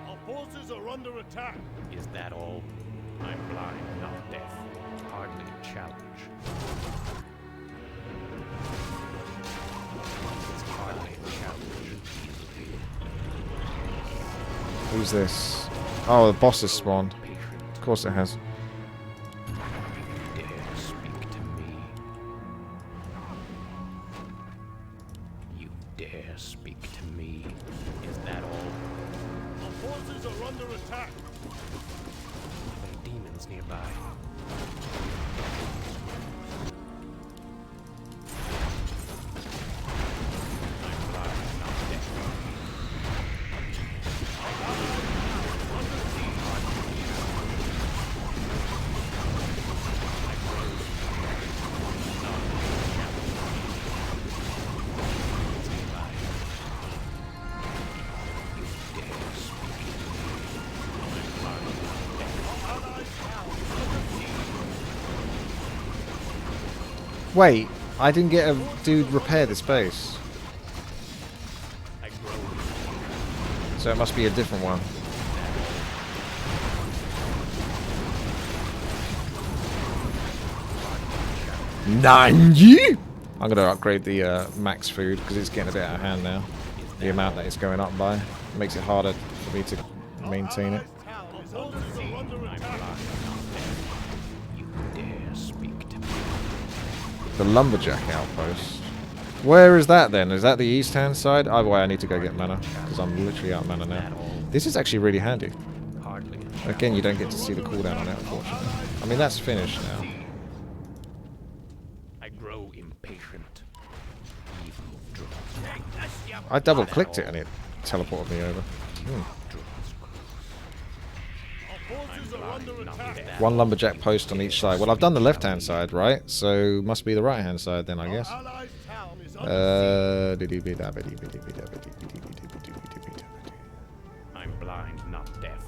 Our forces are under attack. Is that all? I'm blind, not deaf. Hardly a challenge. It's hardly a challenge. Who's this? Oh, the boss has spawned. Of course it has. Dare speak to me. You dare speak to me. Is that all? Our forces are under attack. There are demons nearby. I'm blind, not deaf. Wait, I didn't get a dude repair this base. So it must be a different one. Nanji! I'm going to upgrade the max food because it's getting a bit out of hand now. The amount that it's going up by. It makes it harder for me to maintain it. Our forces are under attack. You dare speak to me. The lumberjack outpost. Where is that then? Is that the east-hand side? Either way, I need to go get mana, because I'm literally out of mana now. This is actually really handy. Hardly. Again, you don't get to see the cooldown on it, unfortunately. I mean, that's finished now. I grow impatient. I double-clicked it and it teleported me over. Our forces are under attack. One lumberjack post on each side. Well, I've done the left-hand side, right? So, must be the right-hand side then, I guess. Allied town is under I'm blind, not deaf.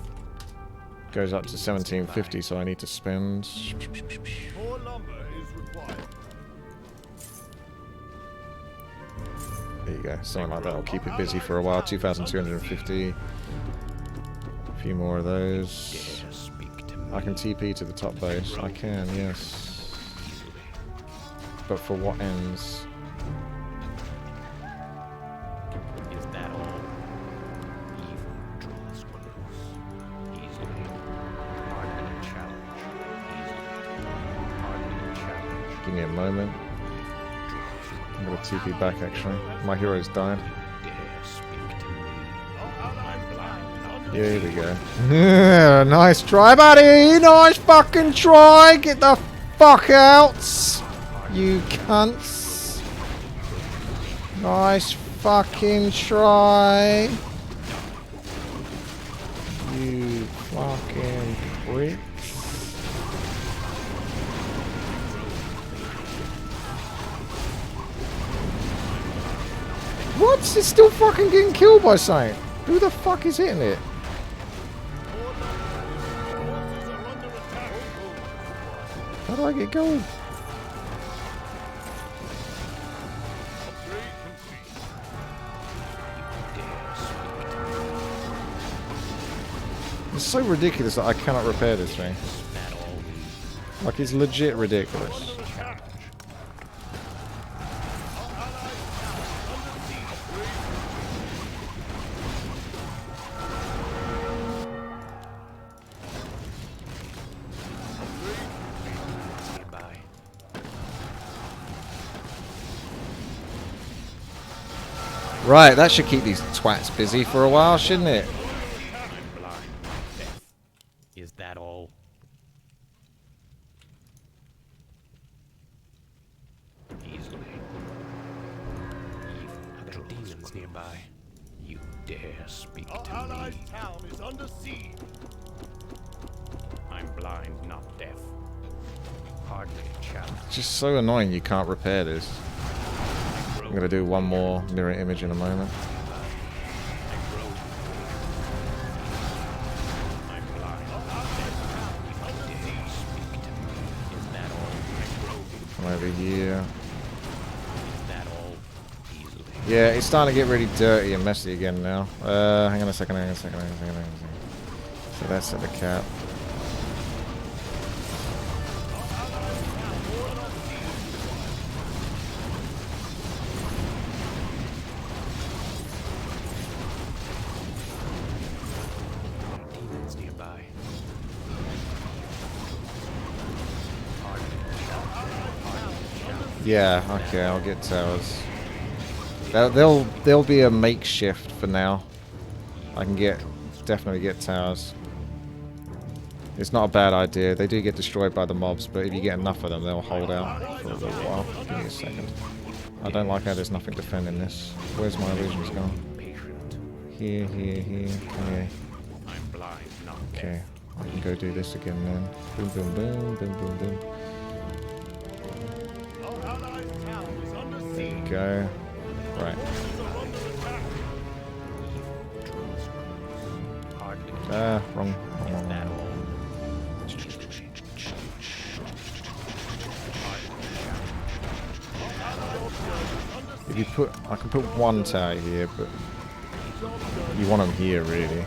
Goes up to 1750, so I need to spend... more lumber is required. There you go, something like that. I'll keep it busy for a while. 2,250. A few more of those. Dare speak to me. I can TP to the top base. I can, yes. But for what ends? Is that all? Evil draws close. Easily. Hardly a challenge. Easily. Hardly a challenge. Give me a moment. I'm gonna TP back actually. My hero's died. Dare speak to me. I'm blind, not Yeah, here we go. Yeah, nice try, buddy! Nice fucking try! Get the fuck out! You cunts! Nice fucking try! You fucking pricks. What? It's still fucking getting killed by something. Who the fuck is hitting it? Forces are under attack. How do I get gold? Upgrade complete. It's so ridiculous that I cannot repair this thing. that all we Like, it's legit ridiculous. Attack. nearby. Right, that should keep these twats busy for a while, shouldn't it? I'm blind, not deaf. Is that all? Easily. Evil. Are there demons nearby? You dare speak Our to allied me. town is under siege. I'm blind, not deaf. Hardly a challenge. It's just so annoying you can't repair this. I'm gonna do one more mirror image in a moment. I'm blind, not deaf. You dare speak to me. Is that all? I grow. Come over here. Is that all? Easily. Yeah, it's starting to get really dirty and messy again now. Hang on a second, hang on a second, hang on a second, hang on a second. So that's at the cap. Demons nearby. Yeah, okay, I'll get towers. They'll be a makeshift for now. I can definitely get towers. It's not a bad idea. They do get destroyed by the mobs, but if you get enough of them, they'll hold out for a little while. Give me a second. I don't like how there's nothing defending this. Where's my illusions gone? Patient. Here, here, here, here. I'm blind, not Okay, I can go do this again then. Boom, boom, boom, boom, boom, boom. Our allied town is under There siege. we go. Right. Forces are under attack. hardly. Wrong. Is that all? If you put, I can put one tower here, but you want them here, really.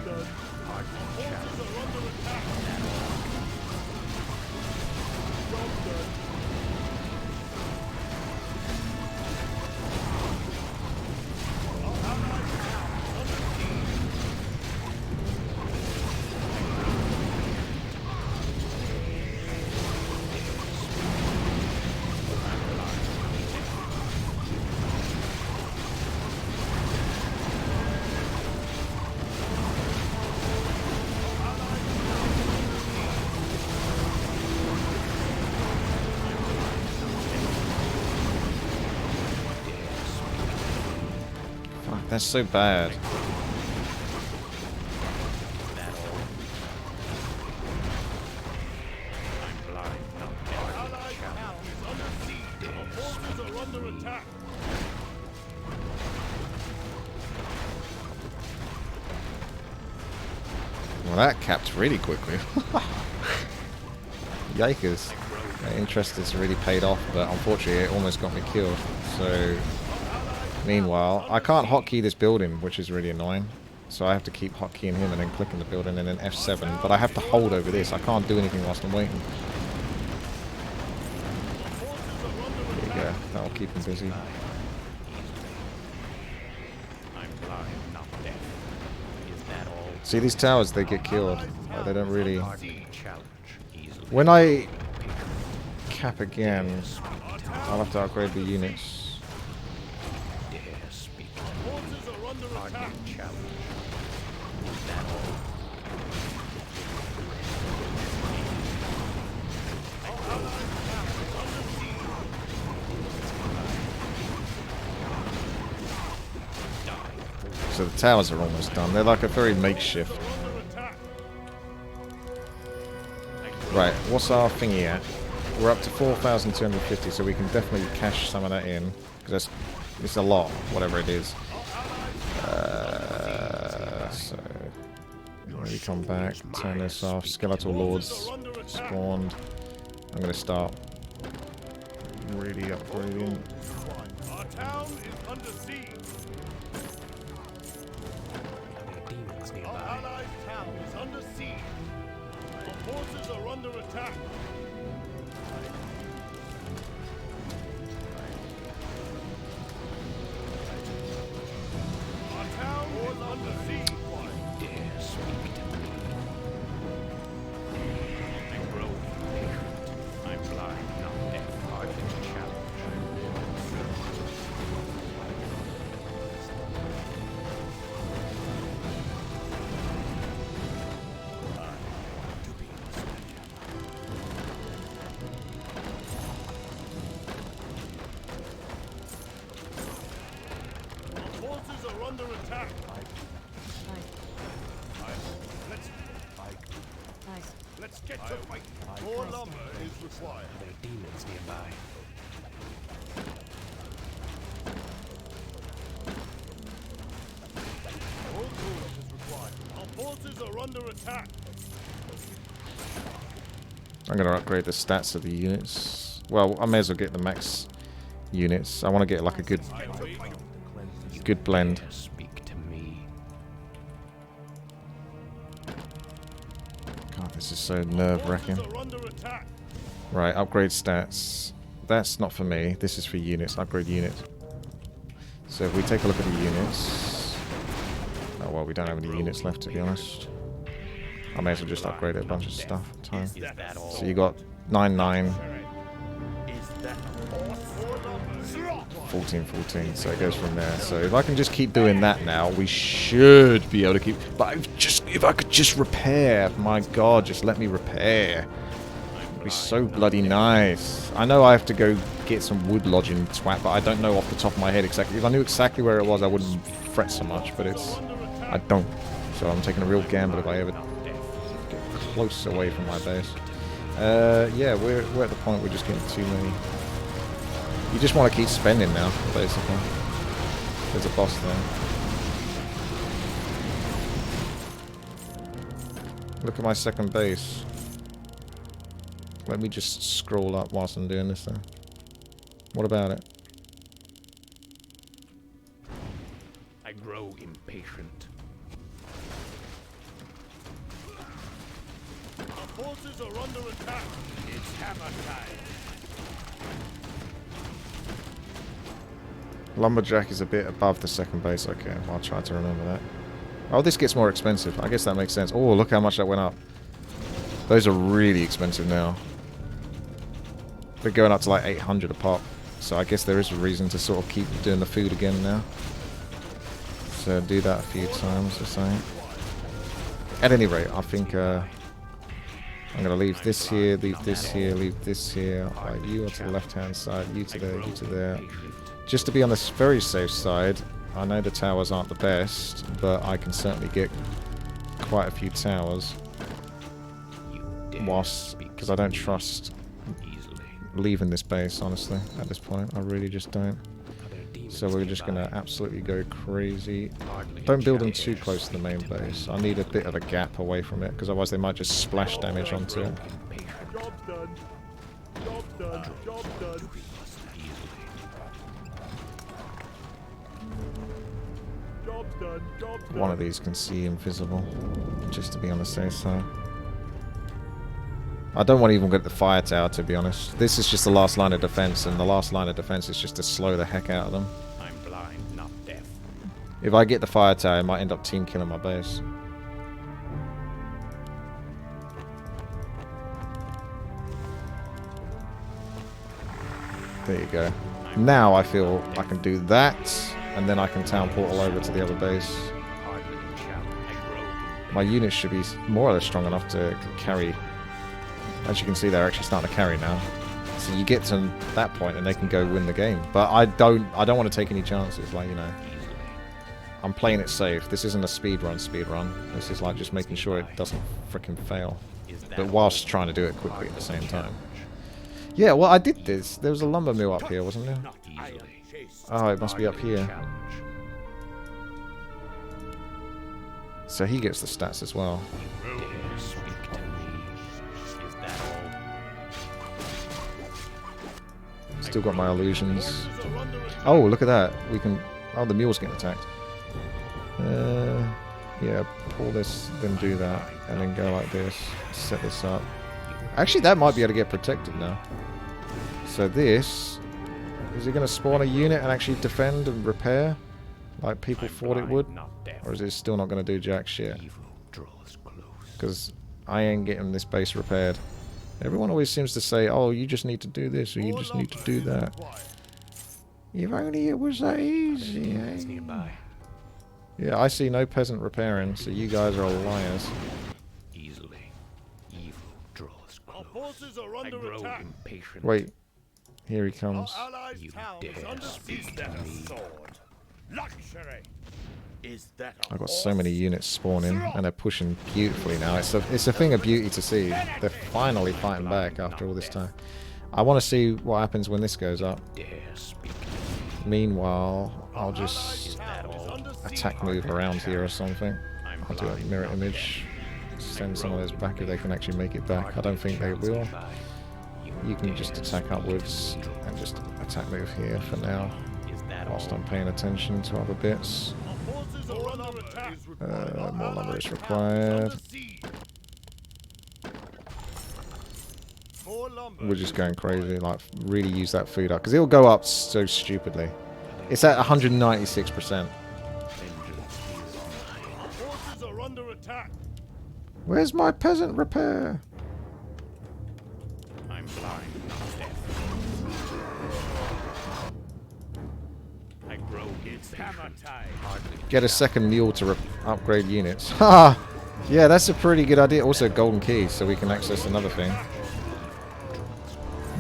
That's so bad. Well, that capped really quickly. Yikers. That interest has really paid off, but unfortunately it almost got me killed. So, meanwhile, I can't hotkey this building, which is really annoying. So I have to keep hotkeying him and then clicking the building and then F7. But I have to hold over this. I can't do anything whilst I'm waiting. There you go. That'll keep him busy. See, these towers, they get killed. Like, they don't really... When I cap again, I'll have to upgrade the units. So the towers are almost done. They're like a very makeshift. Right, what's our thingy at? We're up to 4,250, so we can definitely cash some of that in. Because it's a lot, whatever it is. So, when we come back, turn this off. Skeletal Lords spawned. I'm going to start really upgrading. Our town is under siege. Our allied town is under siege. Our forces are under attack. Our town is under siege. Dare speak to me. I grow impatient. I'm blind, not deaf. Hard to challenge. Our forces are under attack. Let's get to fight. More lumber is required. There are demons nearby. More tools is required. Our forces are under attack. I'm going to upgrade the stats of the units. Well, I may as well get the max units. I want to get like a good blend. Dare speak to me. God, this is so nerve-wracking. Forces are under attack. Right, upgrade stats. That's not for me. This is for units. Upgrade unit. So if we take a look at the units... Oh, well, we don't have any units left, to be honest. I may as well just upgrade a bunch of stuff at a time. Is that all? So you got 9-9, Is that more lumber? 14-14, so it goes from there. So if I can just keep doing that now, we should be able to keep... But if I could just repair, my god, just let me repair. It'd be so bloody nice. I know I have to go get some wood lodging twat, but I don't know off the top of my head exactly. If I knew exactly where it was, I wouldn't fret so much, but it's... I don't. So I'm taking a real gamble if I ever get close away from my base. Yeah, we're at the point we're just getting too many. You just want to keep spending now, basically. There's a boss there. Look at my second base. Let me just scroll up whilst I'm doing this then. What about it? I grow impatient. Our forces are under attack. It's hammer time. Lumberjack is a bit above the second base. Okay, I'll try to remember that. Oh, this gets more expensive. I guess that makes sense. Oh, look how much that went up. Those are really expensive now. They're going up to like 800 a pop. So I guess there is a reason to sort of keep doing the food again now. So do that a few times or something. At any rate, I think I'm going to leave this here, leave this here, leave this here. Like you to the left-hand side, you to there, you to there. Just to be on this very safe side, I know the towers aren't the best, but I can certainly get quite a few towers. Whilst, because I don't trust leaving this base, honestly, at this point. I really just don't. So we're just going to absolutely go crazy. Don't build them too close to the main base. I need a bit of a gap away from it, because otherwise they might just splash damage onto it. Job done. Job done. Job done. Job done. Job done. One of these can see invisible, just to be on the safe side. I don't want to even get the fire tower, to be honest. This is just the last line of defense, and the last line of defense is just to slow the heck out of them. I'm blind, not deaf. If I get the fire tower, I might end up team killing my base. There you go. Now I feel I can do that, and then I can town portal over to the other base. My units should be more or less strong enough to carry. As you can see, they're actually starting to carry now. So you get to that point and they can go win the game. But I don't want to take any chances, like, you know. I'm playing it safe. This isn't a speedrun. This is like just making sure it doesn't freaking fail. But whilst trying to do it quickly at the same time. Yeah, well, I did this. There was a lumber mill up here, wasn't there? Oh, it must be up here. So he gets the stats as well. Still got my illusions. Oh, look at that. We can... Oh, the mule's getting attacked. Yeah, pull this, then do that. And then go like this. Set this up. Actually, that might be able to get protected now. So this... Is it going to spawn a unit and actually defend and repair? Like people thought it would? Or is it still not going to do jack shit? Because I ain't getting this base repaired. Everyone always seems to say, oh, you just need to do this, or you just need to do that. If only it was that easy, eh? Yeah, I see no peasant repairing, so you guys are all liars. Easily. Evil draws Our forces are under attack. Wait. Here he comes. Our allies' town is under siege. Is that a sword? Luxury. Is that a I've got so many units spawning, and they're pushing beautifully now. It's a thing of beauty to see. They're finally fighting back after all this time. I want to see what happens when this goes up. Meanwhile, I'll just attack move around here or something. I'll do a mirror image. Send some of those back if they can actually make it back. I don't think they will. You can just attack upwards and just attack move here for now. Whilst I'm paying attention to other bits. More lumber is required. We're just going crazy, like really use that food up, because it'll go up so stupidly. It's at 196%. Where's my peasant repair? I'm blind, not deaf. I grow Get a second mule to upgrade units. Ha! Yeah, that's a pretty good idea. Also, golden key, so we can access another thing.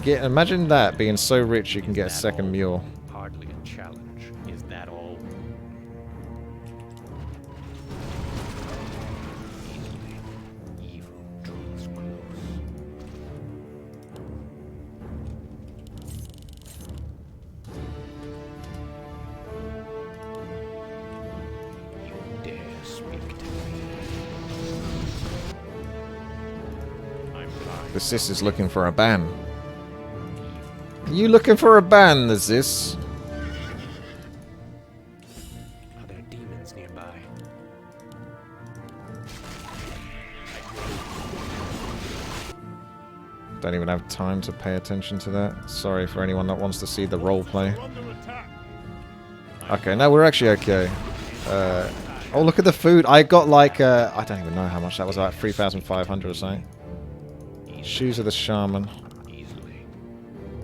Imagine that, being so rich you can get a second mule. Hardly a challenge. Is that all? Easily. Evil draws close. You dare speak to me? I'm blind. The sis is looking for a ban. You looking for a ban, the sis? Are there demons nearby? Don't even have time to pay attention to that. Sorry for anyone that wants to see the roleplay. Okay, no, we're actually okay. Oh, look at the food. I got like, I don't even know how much that was, like 3,500 or something. Shoes of the shaman.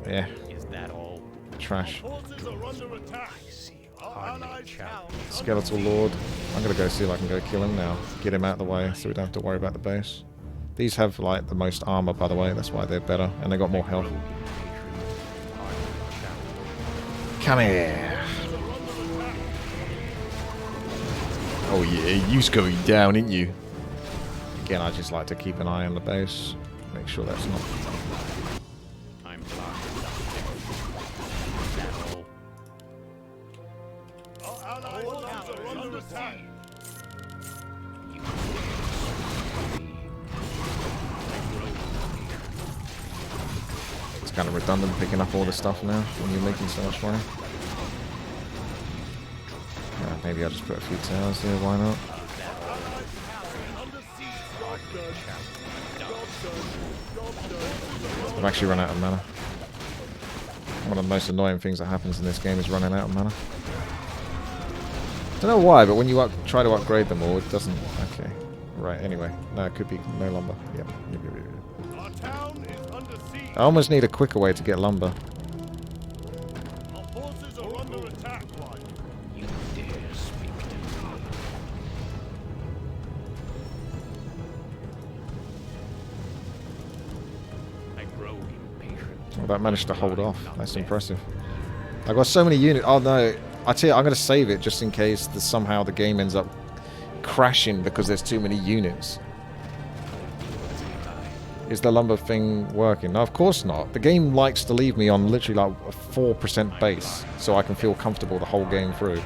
Yeah. Is that all? Trash. I see. Hardly a challenge. Skeletal Lord. I'm gonna go see if I can go kill him now. Get him out of the way so we don't have to worry about the base. These have like the most armor, by the way. That's why they're better. And they got more health. Come here. Oh yeah, you's going down, ain't you? Again, I just like to keep an eye on the base. Make sure that's not... I'm blind. That all? Our allied towns are under attack. You It's kind of redundant picking up all the stuff now when you're making so much money. Maybe I'll just put a few towers here, why not? I've actually run out of mana. One of the most annoying things that happens in this game is running out of mana. Don't know why, but when you try to upgrade them all, it doesn't... Okay. Right, anyway. No, it could be no lumber. Yep. Our town is under siege. I almost need a quicker way to get lumber. Our forces are under attack. You dare speak to me? I grow impatient. Well, that managed to hold off. That's impressive. I got so many units. Oh no. I tell you, I'm going to save it just in case somehow the game ends up crashing because there's too many units. Is the lumber thing working? No, of course not. The game likes to leave me on literally like a 4% base so I can feel comfortable the whole game through.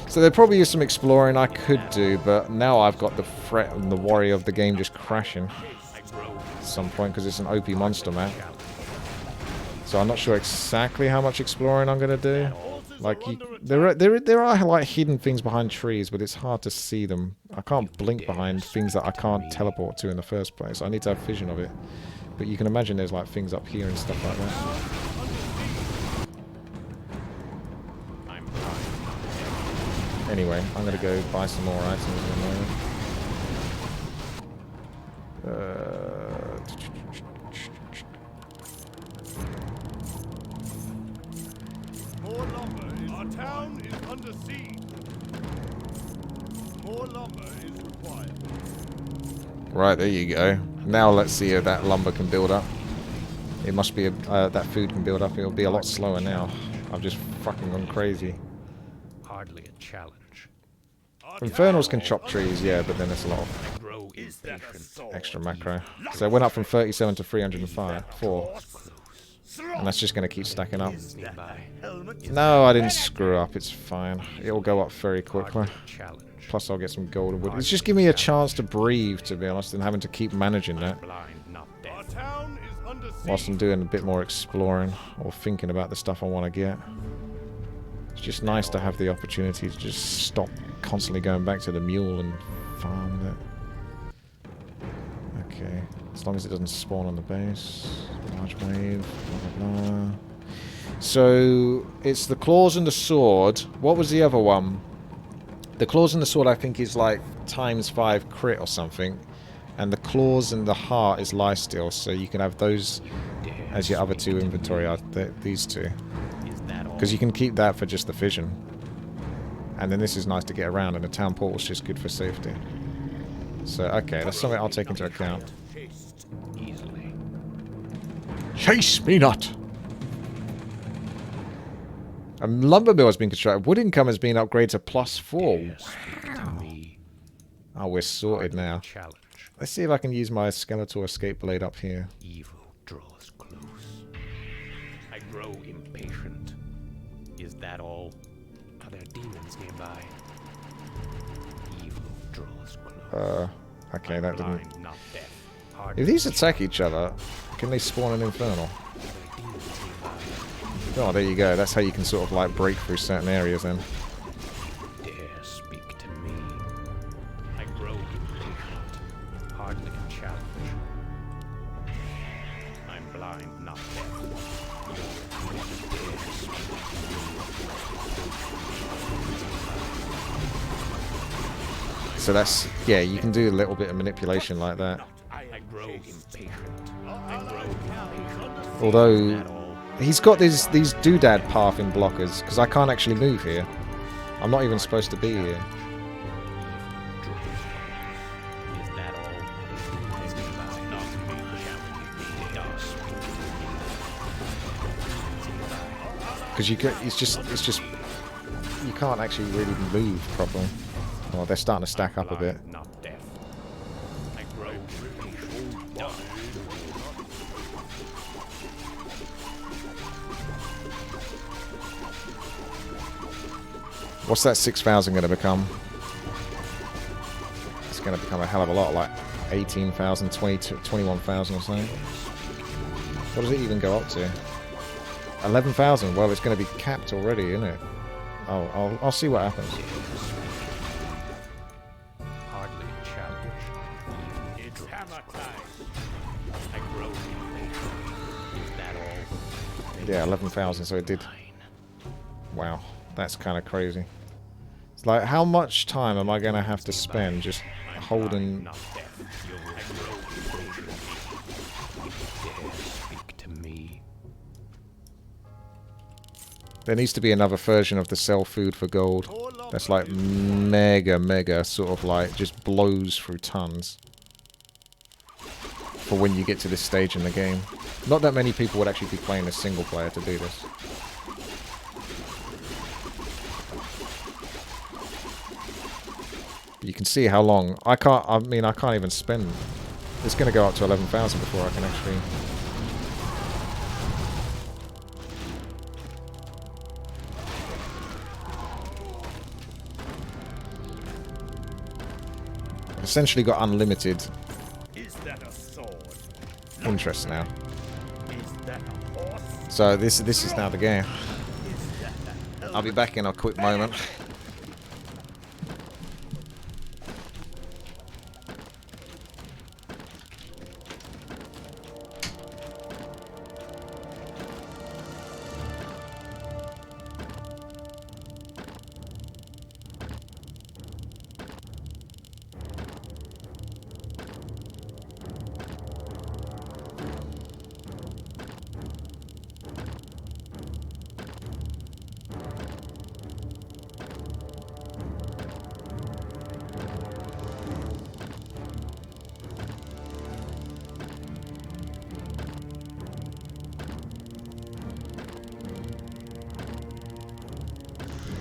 So there probably is some exploring I could do, but now I've got the threat and the worry of the game just crashing at some point because it's an OP monster map. So I'm not sure exactly how much exploring I'm going to do. Like, there are like hidden things behind trees, but it's hard to see them. I can't blink behind things that I can't teleport to in the first place. I need to have vision of it. But you can imagine there's like things up here and stuff like that. Anyway, I'm going to go buy some more items in a moment. More lumber. Our town is under siege. More lumber is required. Right, there you go. Now let's see if that lumber can build up. It must be, that food can build up. It'll be a lot slower now. I've just fucking gone crazy. Hardly a challenge. Infernals can chop trees, yeah, but then there's a lot of I grow impatient. extra macro. So it went up from 37 to 304. And that's just going to keep stacking up. Nearby. No, I didn't screw up. It's fine. It will go up very quickly. Challenge. Plus I'll get some golden wood. It's just giving me a chance to breathe, to be honest, and having to keep managing that. Blind, not Our deaf. town is under siege. Whilst I'm doing a bit more exploring or thinking about the stuff I want to get. It's just nice to have the opportunity to just stop constantly going back to the mule and farm it. Okay, as long as it doesn't spawn on the base. Large wave, blah blah blah. So, it's the claws and the sword. What was the other one? The claws and the sword I think is like ×5 crit or something. And the claws and the heart is lifesteal, so you can have those as your other two inventory, these two. Is that all? Because you can keep that for just the vision. And then this is nice to get around, and the town portal's just good for safety. So, okay, that's something I'll take into account. Easily. Chase me not! A lumber mill has been constructed. Wood income has been upgraded to +4. To me. Oh, we're sorted now. Challenge. Let's see if I can use my skeletal escape blade up here. Evil draws close. I grow impatient. Is that all? Are there demons nearby? Evil draws close. Okay, that didn't... Blind, not deaf. Hard If these attack each other, can they spawn an infernal? Oh, there you go. That's how you can sort of like break through certain areas then. dare speak to me. I grow impatient. Hardly a challenge. I'm blind, not deaf. Dare speak to me. So that's... Yeah, you can do a little bit of manipulation like that. I grow impatient. I grow impatient. Although... At all. He's got these doodad pathing blockers, because I can't actually move here. I'm not even supposed to be here. Is that all? Not me. Because you get, it's just you can't actually really move properly. Oh, they're starting to stack up a bit. Not death. I grow impatient. Die. What's that 6,000 going to become? It's going to become a hell of a lot, like 18,000, 21,000 or something. What does it even go up to? 11,000. Well, it's going to be capped already, isn't it? Oh, I'll see what happens. Hardly a challenge. It's hammer time. I grow impatient. Is that all? Yeah, 11,000, so it did. Fine. Wow, that's kind of crazy. It's like, how much time am I going to have to spend just holding... Not death. I grow impatient. Dare speak to me. There needs to be another version of the sell food for gold. That's like mega sort of like just blows through tons. For when you get to this stage in the game. Not that many people would actually be playing a single player to do this. You can see how long. I can't even spend. It's going to go up to 11,000 before I can actually... Essentially got unlimited Is that a sword? interest now. Is that a horse? So this is now the game. Is that a I'll be back in a quick moment.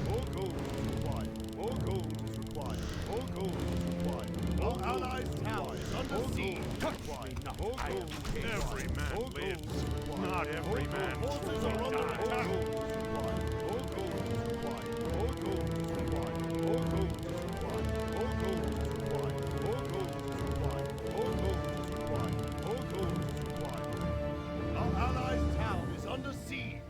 More gold is required. More gold is required. More gold is required. Our allies' tower is under siege. Touch me not. More gold is required. Every man lives. Not every man forces are under attack. More gold is required. More gold is required. More gold is required. More gold is required. More gold is required. More gold is required. More gold is required. Our allies' tower is under siege.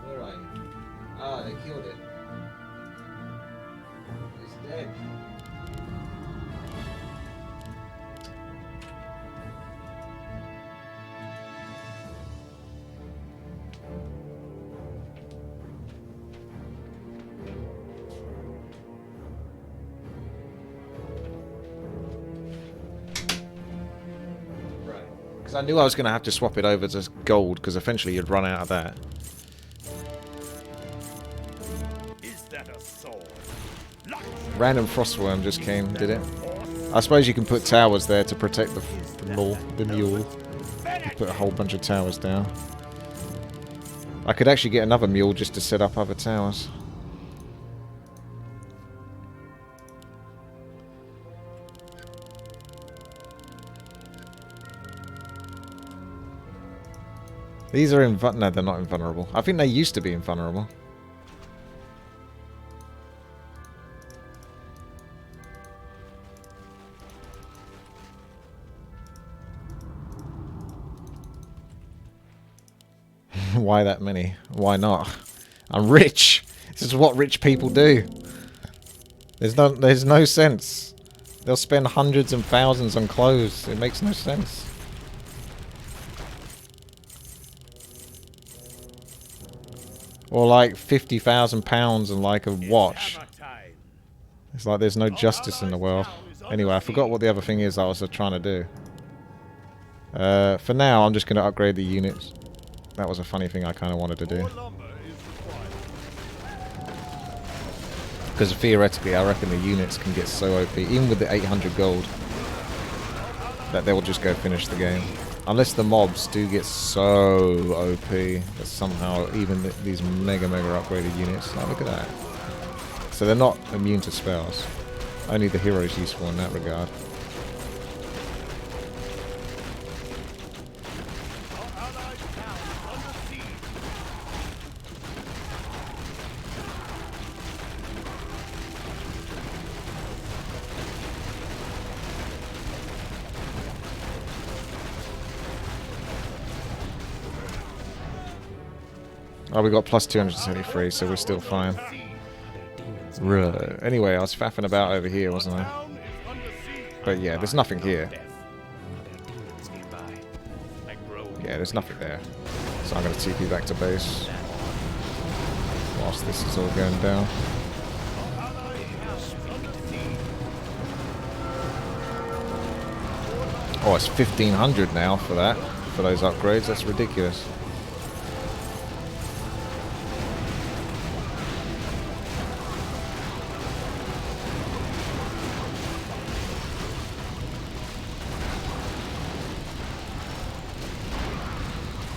Where are you? Ah, they killed it. It's dead. Right. Because I knew I was going to have to swap it over to gold, because eventually you'd run out of that. Is that a sword? Random frostworm just came, did it? I suppose you can put towers there to protect the mule. You put a whole bunch of towers down. I could actually get another mule just to set up other towers. These are no, they're not invulnerable. I think they used to be invulnerable. Why that many? Why not? I'm rich. This is what rich people do. There's no sense. They'll spend hundreds and thousands on clothes. It makes no sense. Or like £50,000 and like a watch. It's like there's no justice in the world. Anyway, I forgot what the other thing is I was trying to do. For now, I'm just going to upgrade the units. That was a funny thing I kind of wanted to do. Because theoretically, I reckon the units can get so OP, even with the 800 gold, that they will just go finish the game. Unless the mobs do get so OP that somehow even these mega upgraded units, like look at that. So they're not immune to spells. Only the hero is useful in that regard. Oh, we got plus 273, so we're still fine. Right. Anyway, I was faffing about over here, wasn't I? But yeah, there's nothing here. Yeah, there's nothing there. So I'm going to TP back to base. Whilst this is all going down. Oh, it's 1500 now for that. For those upgrades. That's ridiculous.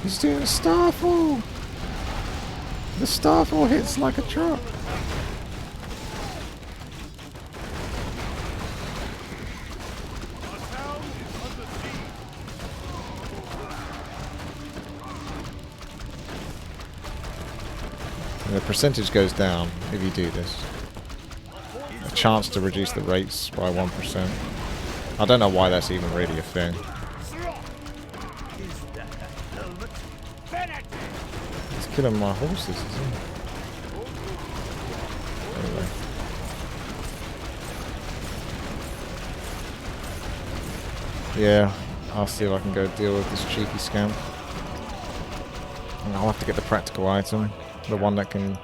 He's doing a starfall! The starfall hits like a truck! And the percentage goes down if you do this. A chance to reduce the rates by 1%. I don't know why that's even really a thing. Killing my horses, isn't it? Anyway. Yeah, I'll see if I can go deal with this cheeky scamp. And I'll have to get the practical item. The one that can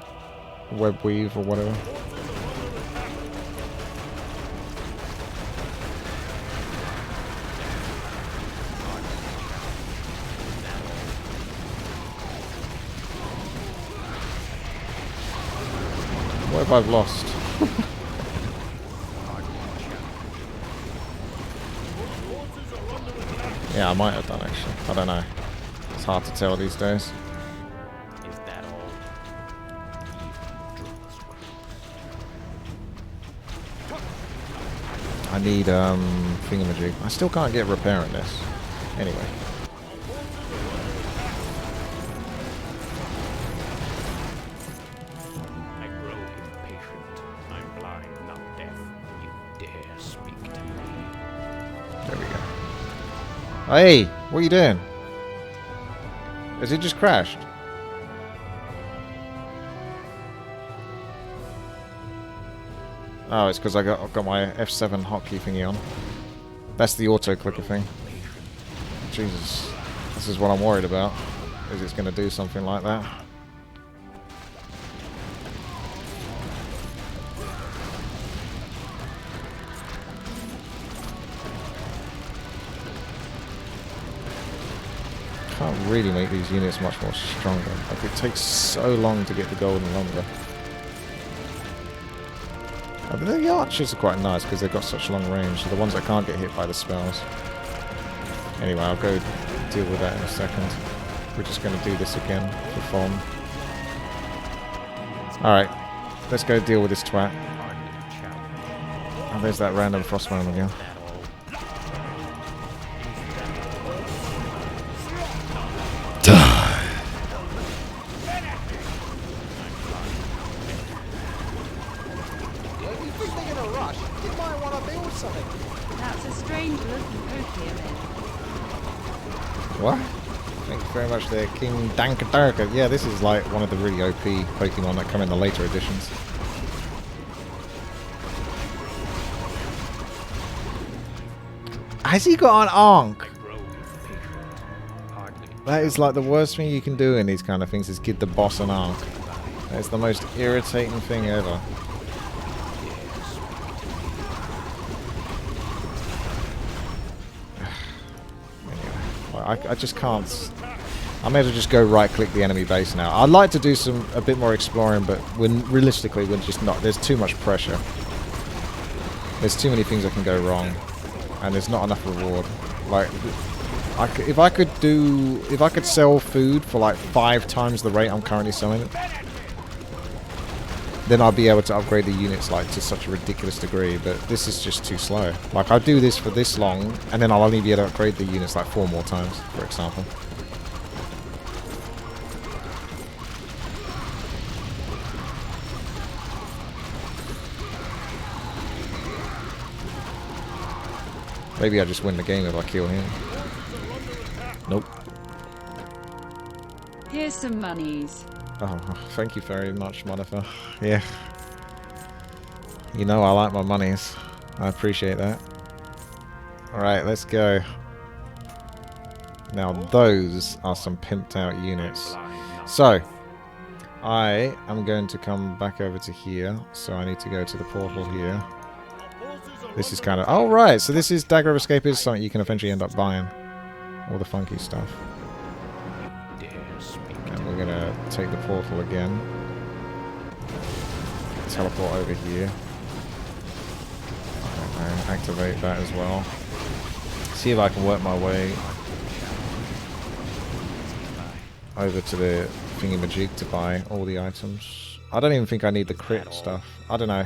web weave or whatever. What have I lost? Yeah, I might have done actually. I don't know. It's hard to tell these days. Is that all? I need thingamajig. I still can't get repairing this. Anyway. Hey, what are you doing? Has it just crashed? Oh, it's because I've got my F7 hotkey thingy on. That's the auto clicker thing. Jesus, this is what I'm worried about. Is it's going to do something like that? Can't really make these units much more stronger. Like, it takes so long to get the golden lumber. The archers are quite nice because they've got such long range. So the ones that can't get hit by the spells. Anyway, I'll go deal with that in a second. We're just going to do this again for fun. Alright, let's go deal with this twat. Oh, there's that random frostman again. That's a strange looking Pokemon. What? Thank you very much there, King Dankadarka. Yeah, this is like one of the really OP Pokemon that come in the later editions. Has he got an Ankh? That is like the worst thing you can do in these kind of things, is give the boss an Ankh. It's the most irritating thing ever. I just can't. I may as well just go right click the enemy base now. I'd like to do a bit more exploring, but realistically we're just not. There's too much pressure. There's too many things that can go wrong, and there's not enough reward. Like, If I could sell food for like 5 times the rate I'm currently selling it, then I'll be able to upgrade the units like to such a ridiculous degree, but this is just too slow. Like I'll do this for this long, and then I'll only be able to upgrade the units like 4 more times, for example. Maybe I just win the game if I kill him. Nope. Here's some monies. Oh, thank you very much, Monica. Yeah. You know I like my monies. I appreciate that. Alright, let's go. Now those are some pimped out units. So, I am going to come back over to here. So I need to go to the portal here. This is kind of... Oh, right. So this is Dagger of Escape is something you can eventually end up buying. All the funky stuff. And we're going to take the portal again. Teleport over here. And activate that as well. See if I can work my way over to the thingy-majig to buy all the items. I don't even think I need the crit stuff. I don't know.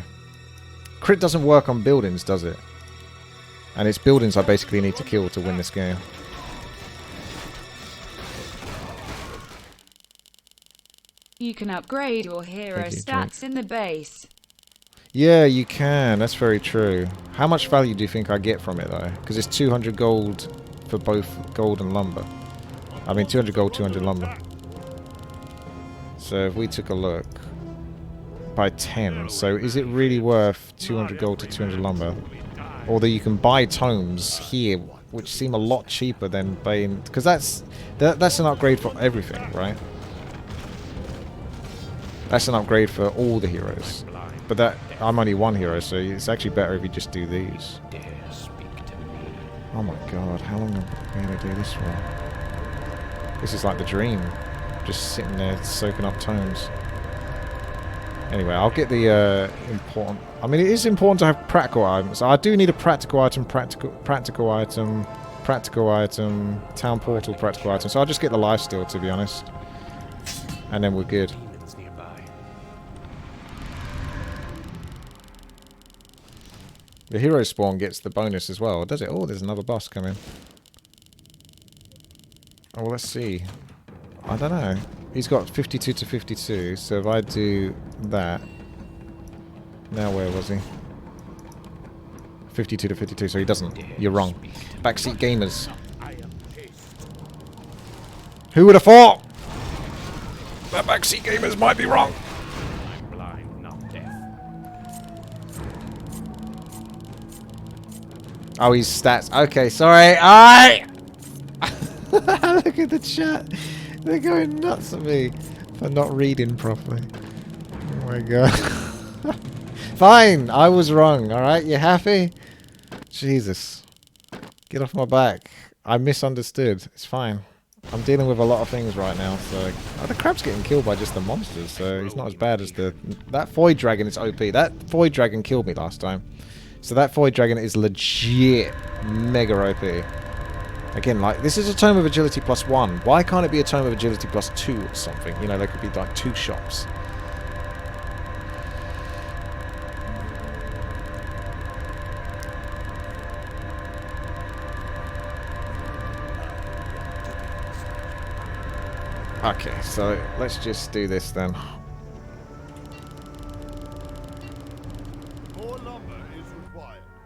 Crit doesn't work on buildings, does it? And it's buildings I basically need to kill to win this game. You can upgrade your hero stats in the base. Yeah, you can. That's very true. How much value do you think I get from it, though? Because it's 200 gold for both gold and lumber. I mean, 200 gold, 200 lumber. So if we took a look... by 10. So is it really worth 200 gold to 200 lumber? Although you can buy tomes here, which seem a lot cheaper than buying... Because that's an upgrade for everything, right? That's an upgrade for all the heroes. But that I'm only one hero, so it's actually better if you just do these. Oh my god, how long am I going to do this for? This is like the dream. Just sitting there soaking up tomes. Anyway, I'll get the important... I mean, it is important to have practical items. I do need a practical item, practical item, town portal practical item. So I'll just get the lifesteal, to be honest. And then we're good. The hero spawn gets the bonus as well, does it? Oh, there's another boss coming. Oh, well, let's see. I don't know. He's got 52 to 52, so if I do that... Now where was he? 52 to 52, so he doesn't. You're wrong. Backseat gamers. Who would have thought? That backseat gamers might be wrong. Oh, he's stats. Okay, sorry. Alright! Look at the chat. They're going nuts at me for not reading properly. Oh my god. Fine, I was wrong, alright? You happy? Jesus. Get off my back. I misunderstood. It's fine. I'm dealing with a lot of things right now, so... Oh, the crab's getting killed by just the monsters, so he's not as bad as the... That Void Dragon is OP. That Void Dragon killed me last time. So that Void Dragon is legit mega OP. Again, like, this is a Tome of Agility +1. Why can't it be a Tome of Agility +2 or something? You know, there could be like 2 shops. Okay, so let's just do this then.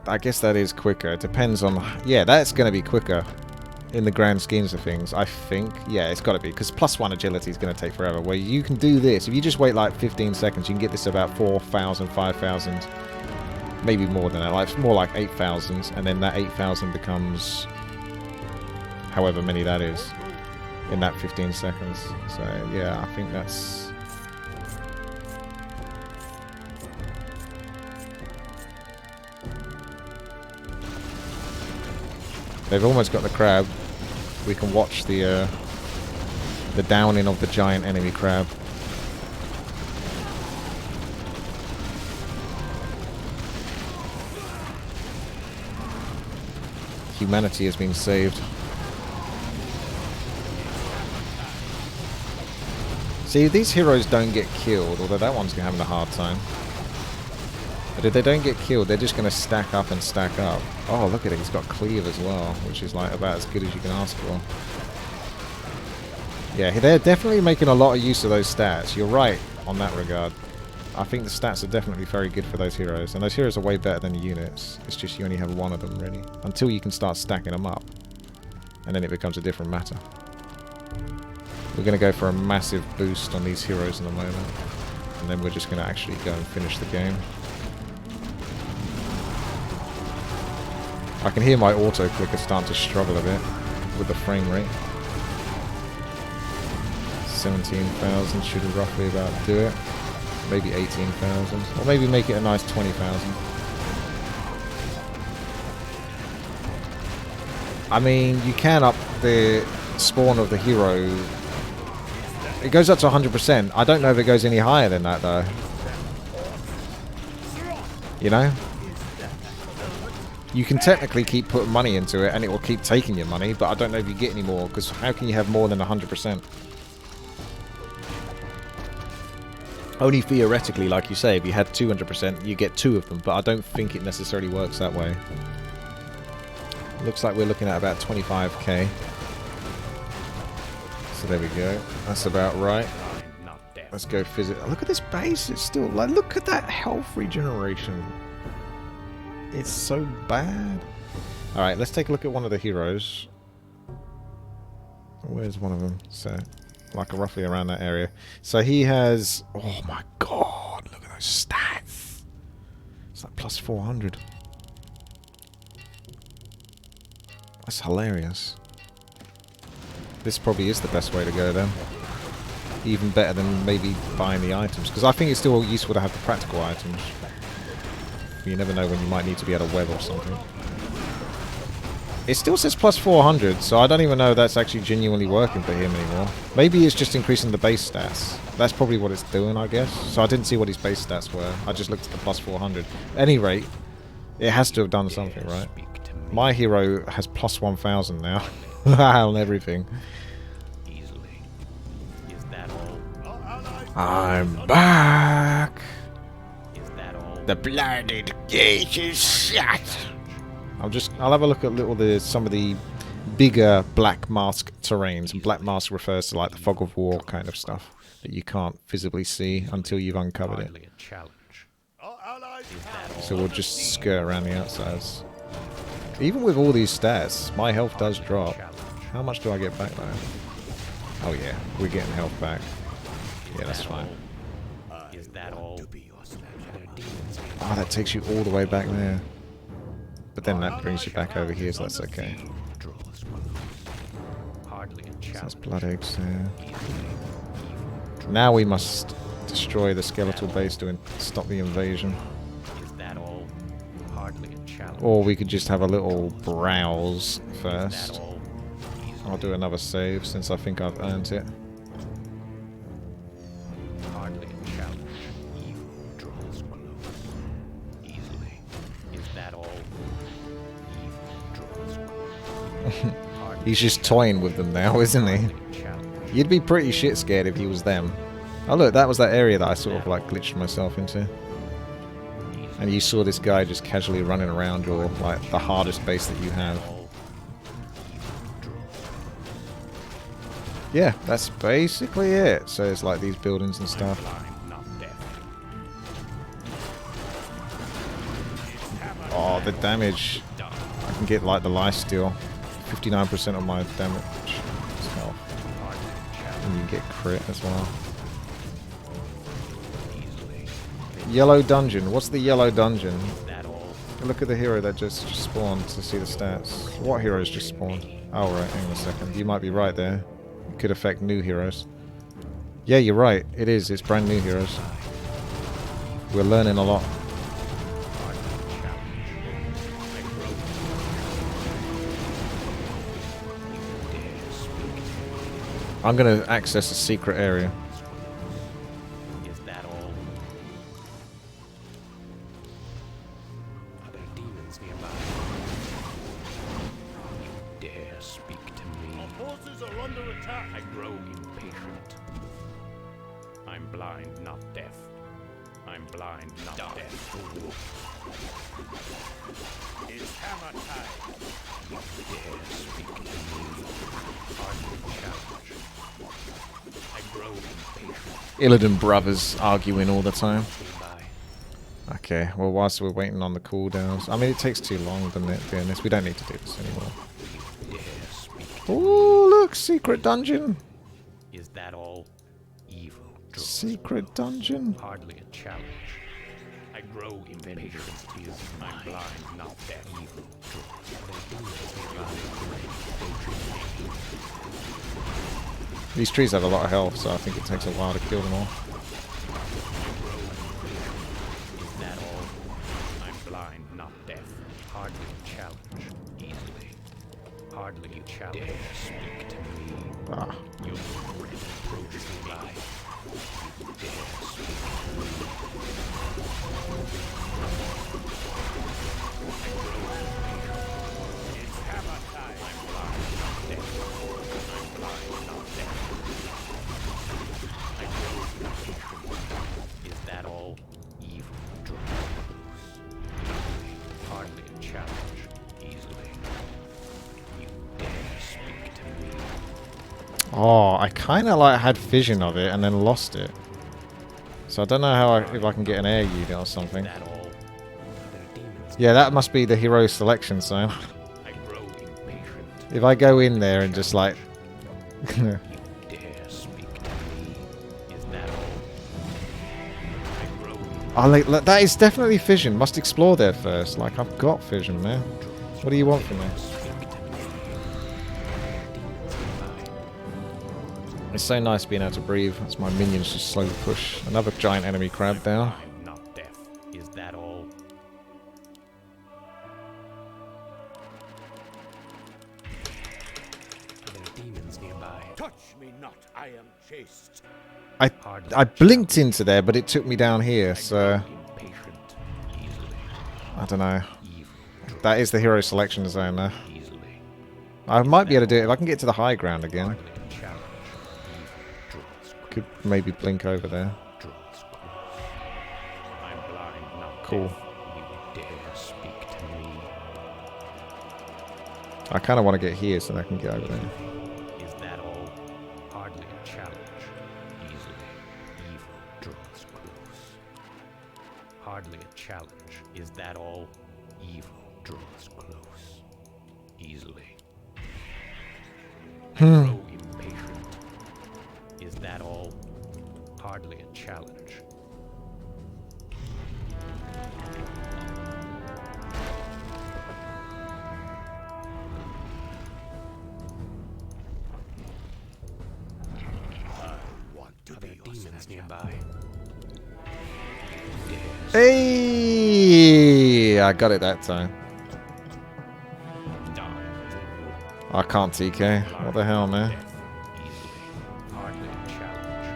I guess that is quicker. It depends on... Yeah, that's going to be quicker in the grand schemes of things, I think. Yeah, it's got to be, because +1 agility is going to take forever. Where you can do this, if you just wait like 15 seconds, you can get this to about 4,000, 5,000, maybe more than that. Like, more like 8,000, and then that 8,000 becomes however many that is in that 15 seconds. So, yeah, I think that's... They've almost got the crab. We can watch the downing of the giant enemy crab. Humanity has been saved. See, if these heroes don't get killed, although that one's having a hard time. But if they don't get killed, they're just going to stack up and stack up. Oh, look at it. He's got cleave as well, which is like about as good as you can ask for. Yeah, they're definitely making a lot of use of those stats. You're right on that regard. I think the stats are definitely very good for those heroes. And those heroes are way better than the units. It's just you only have one of them, really. Until you can start stacking them up. And then it becomes a different matter. We're going to go for a massive boost on these heroes in a moment. And then we're just going to actually go and finish the game. I can hear my auto clicker starting to struggle a bit with the frame rate. 17,000 should roughly about do it. Maybe 18,000. Or maybe make it a nice 20,000. I mean, you can up the spawn of the hero. It goes up to 100%. I don't know if it goes any higher than that, though. You know? You can technically keep putting money into it and it will keep taking your money, but I don't know if you get any more, because how can you have more than 100%? Only theoretically, like you say, if you had 200%, you get 2 of them, but I don't think it necessarily works that way. Looks like we're looking at about 25k. So there we go. That's about right. Let's go visit. Look at this base. It's still like, look at that health regeneration. It's so bad. Alright, let's take a look at one of the heroes. Where's one of them? So, like roughly around that area. So he has... Oh my god, look at those stats. It's like plus 400. That's hilarious. This probably is the best way to go then. Even better than maybe buying the items. Because I think it's still useful to have the practical items. You never know when you might need to be at a web or something. It still says plus 400, so I don't even know if that's actually genuinely working for him anymore. Maybe it's just increasing the base stats. That's probably what it's doing, I guess. So I didn't see what his base stats were. I just looked at the plus 400. At any rate, it has to have done something, right? My hero has plus 1,000 now. On everything. I'm back! The blinded gate is shut. I'll have a look at some of the bigger black mask terrains. And black mask refers to like the fog of war kind of stuff that you can't visibly see until you've uncovered it. So we'll just skirt around the outsides. Even with all these stats, my health does drop. How much do I get back though? Oh yeah, we're getting health back. Yeah, that's fine. Is that all? Oh, that takes you all the way back there. But then that brings you back over here, so that's okay. So that's blood eggs there. Now we must destroy the skeletal base to stop the invasion. Or we could just have a little browse first. I'll do another save since I think I've earned it. He's just toying with them now, isn't he? You'd be pretty shit scared if he was them. Oh look, that was that area that I sort of like glitched myself into. And you saw this guy just casually running around your, like, the hardest base that you have. Yeah, that's basically it. So it's like these buildings and stuff. Oh, the damage. I can get like the lifesteal. 59% of my damage is health. And you get crit as well. Yellow dungeon. What's the yellow dungeon? Look at the hero that just spawned to see the stats. What heroes just spawned? Oh right, hang on a second. You might be right there. It could affect new heroes. Yeah, you're right. It is. It's brand new heroes. We're learning a lot. I'm going to access a secret area. Is that all? Are there demons nearby? You dare speak to me? Our forces are under attack. I grow impatient. I'm blind, not deaf. I'm blind, not deaf. It's hammer time. You dare speak to me. Hardly challenge. I grow impatient. Illidan brothers arguing all the time. By Okay, well, whilst we're waiting on the cooldowns, I mean, it takes too long, doesn't it, doing this? We don't need to do this anymore. dare speak. Oh, look, secret dungeon. Is that all? Evil. Secret dungeon. Hardly a challenge. I grow impatient. I'm blind, not deaf. Evil. These trees have a lot of health, so I think it takes a while to kill them all. Is that all? I'm blind, not deaf. Hardly a challenge. Easily. Hardly you challenge. Dare speak to me. Ah. Your friend approaches me by. You dare speak to me. It's hammer time. I'm blind, not deaf. I'm blind, not deaf. I grow impatient. Is that all? Evil draws. Hardly a challenge. Easily. You dare speak to me. Oh, I kind of like had vision of it and then lost it. So I don't know how if I can get an air unit or something. Is that all? Are there demons? Yeah, that must be the hero selection zone. I grow impatient. If I go in there and just like... You dare speak to me. Is that all? I grow Oh, like, look, that is definitely vision. Must explore there first. Like, I've got vision, man. What do you want from me? speak to me. It's so nice being able to breathe as my minions just slowly push. Another giant enemy crab down. I'm not deaf. Is that all? Are there demons nearby? Touch me not, I am chaste. I blinked into there, but it took me down here, so... Impatient. Easily. I don't know. Evil. That is the hero selection zone there. Easily. I might be able to do it if I can get to the high ground again. Hardly a challenge. Evil. Draws. Could maybe blink over there. Draws close. I'm blind, not Cool. deaf. You dare speak to me. I kind of want to get here so that I can get over there. Is that all? Hardly a challenge. Easily. Evil draws close. Hardly a challenge. Is that all? Evil draws close. Easily. Grow impatient. Is that all? Hardly a challenge. Want to Are there be your demons soldier. nearby? Hey! I got it that time. Die. I can't TK. What the hell, man? Death. Easily. Hardly a challenge.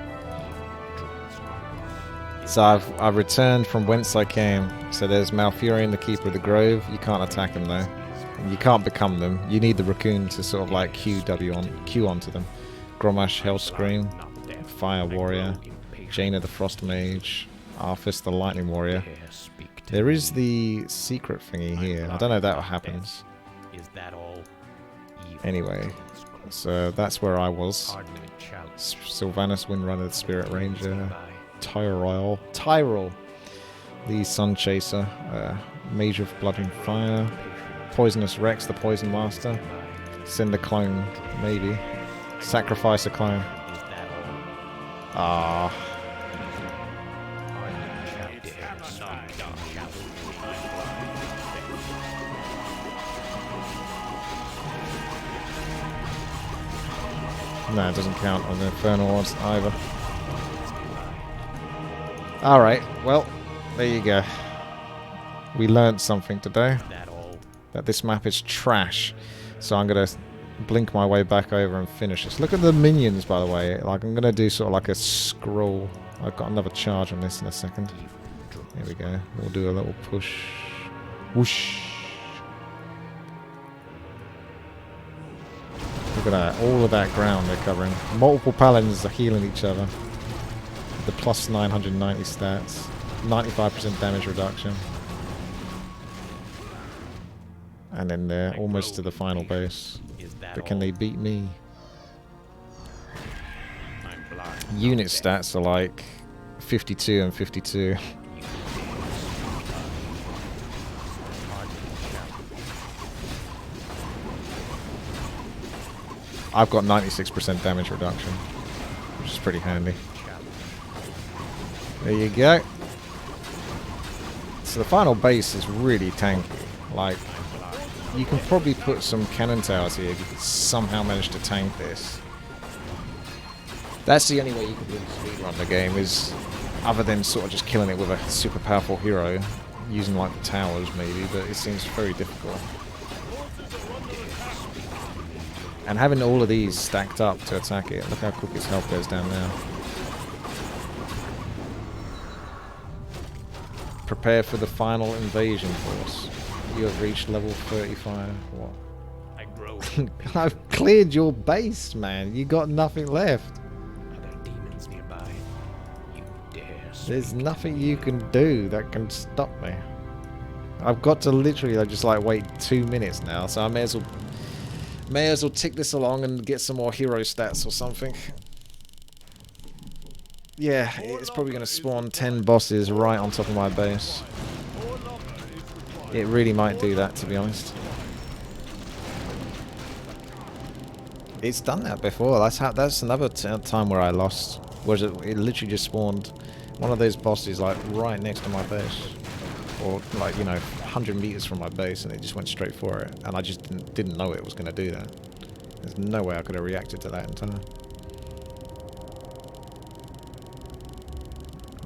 Evil draws close. So I've returned from whence I came. So there's Malfurion, the Keeper of the Grove. You can't attack him though. You can't become them. You need the raccoon to sort of like Q onto them. Gromash, Hellscream, Not deaf. Fire Warrior, Jaina the Frost Mage, Arthas the Lightning Warrior. Dare speak to There me. is the secret thingy here. I don't know if that happens. Is that all? Evil Anyway, draws close. so that's where I was. Hardly a challenge. Sylvanas, Windrunner, the Spirit Ranger, Nearby. Tyrell, the Sun Chaser, Mage of Blood and Fire, Poisonous Rex, the Poison Master, send a clone, maybe. Sacrifice a clone. Is that all? Ah, Hardly a challenge. Dare speak to me. no, it doesn't count on the Infernal Ones either. Alright, well, there you go. We learned something today. Is that all? That this map is trash. So I'm going to blink my way back over and finish this. Look at the minions, by the way. Like, I'm going to do sort of like a scroll. I've got another charge on this in a second. Here we go. We'll do a little push. Whoosh. Look at that. All of that ground they're covering. Multiple paladins are healing each other. The plus 990 stats. 95% damage reduction. And then they're almost to the final base. But can they beat me? Unit stats are like 52 and 52. I've got 96% damage reduction, which is pretty handy. There you go. So the final base is really tanky. Like, you can probably put some cannon towers here if you could somehow manage to tank this. That's the only way you can really speedrun the game, is other than sort of just killing it with a super powerful hero, using like the towers maybe, but it seems very difficult. And having all of these stacked up to attack it, look how quick its health goes down now. Prepare for the final invasion force. You have reached level 35. What? I grow. I've cleared your base, man. You got nothing left. Are there demons nearby? You dare speak There's nothing you can do that can stop me. I've got to literally just like wait 2 minutes now, so I may as well tick this along and get some more hero stats or something. Yeah, it's probably going to spawn 10 bosses right on top of my base. It really might do that, to be honest. It's done that before. That's another time where I lost. Whereas it literally just spawned one of those bosses like right next to my base, or like, you know, 100 meters from my base, and it just went straight for it. And I just didn't know it was going to do that. There's no way I could have reacted to that in time.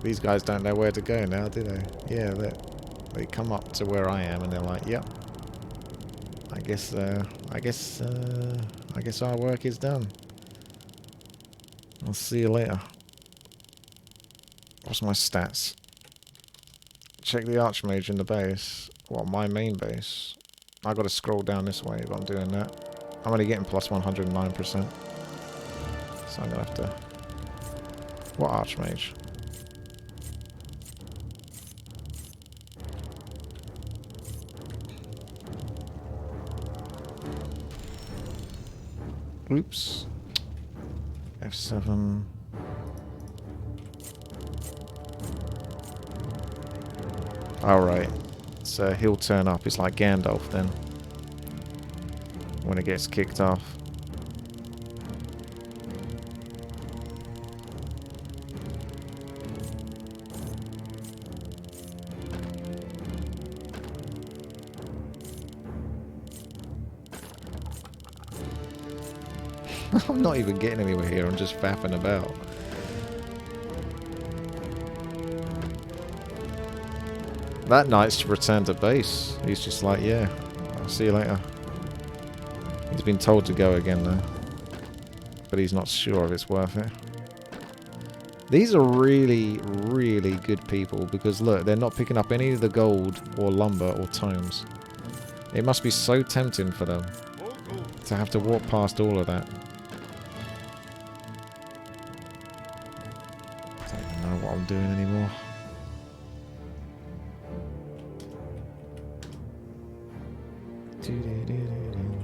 These guys don't know where to go now, do they? Yeah, they come up to where I am and they're like, "Yep, I guess our work is done. I'll see you later." What's my stats? Check the Archmage in the base. What, my main base? I got to scroll down this way if I'm doing that. I'm only getting plus 109%. So I'm gonna have to. What Archmage? Oops. F7. Alright. So he'll turn up. It's like Gandalf then. When it gets kicked off. I'm not even getting anywhere here, I'm just faffing about. That knight's returned to base. He's just like, yeah, I'll see you later. He's been told to go again though. But he's not sure if it's worth it. These are really, really good people because look, they're not picking up any of the gold or lumber or tomes. It must be so tempting for them to have to walk past all of that. I don't even know what I'm doing anymore.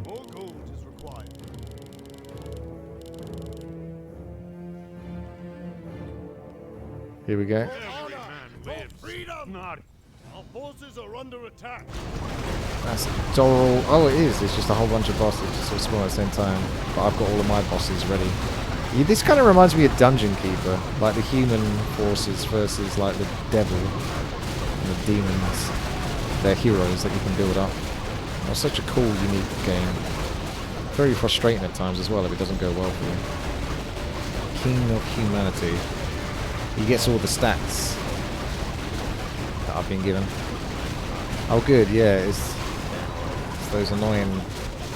More gold is required. Here we go. Every man lives. Freedom! Not. Our forces are under attack. That's Doral. Oh, it is. It's just a whole bunch of bosses just all spawn at the same time. But I've got all of my bosses ready. Yeah, this kind of reminds me of Dungeon Keeper, like the human forces versus like the devil and the demons. They're heroes that you can build up. It's such a cool, unique game. Very frustrating at times as well if it doesn't go well for you. King of Humanity. He gets all the stats that I've been given. Oh good, yeah, it's those annoying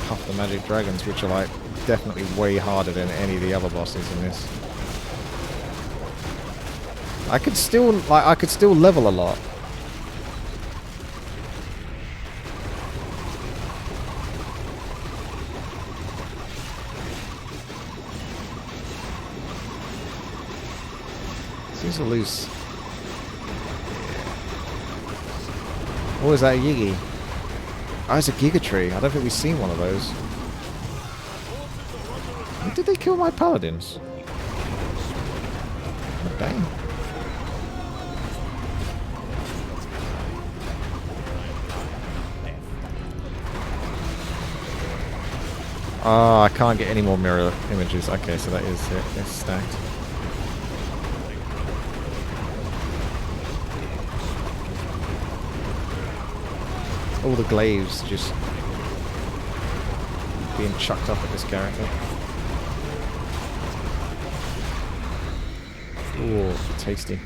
Puff the Magic Dragons, which are like definitely way harder than any of the other bosses in this. I could still level a lot. These are loose. What is that, a Yigi? Oh, it's a Giga Tree. I don't think we've seen one of those. Did they kill my paladins? Oh, dang. Oh, I can't get any more mirror images. Okay, so that is it. It's stacked. All the glaives just being chucked up at this character. Ooh, tasty.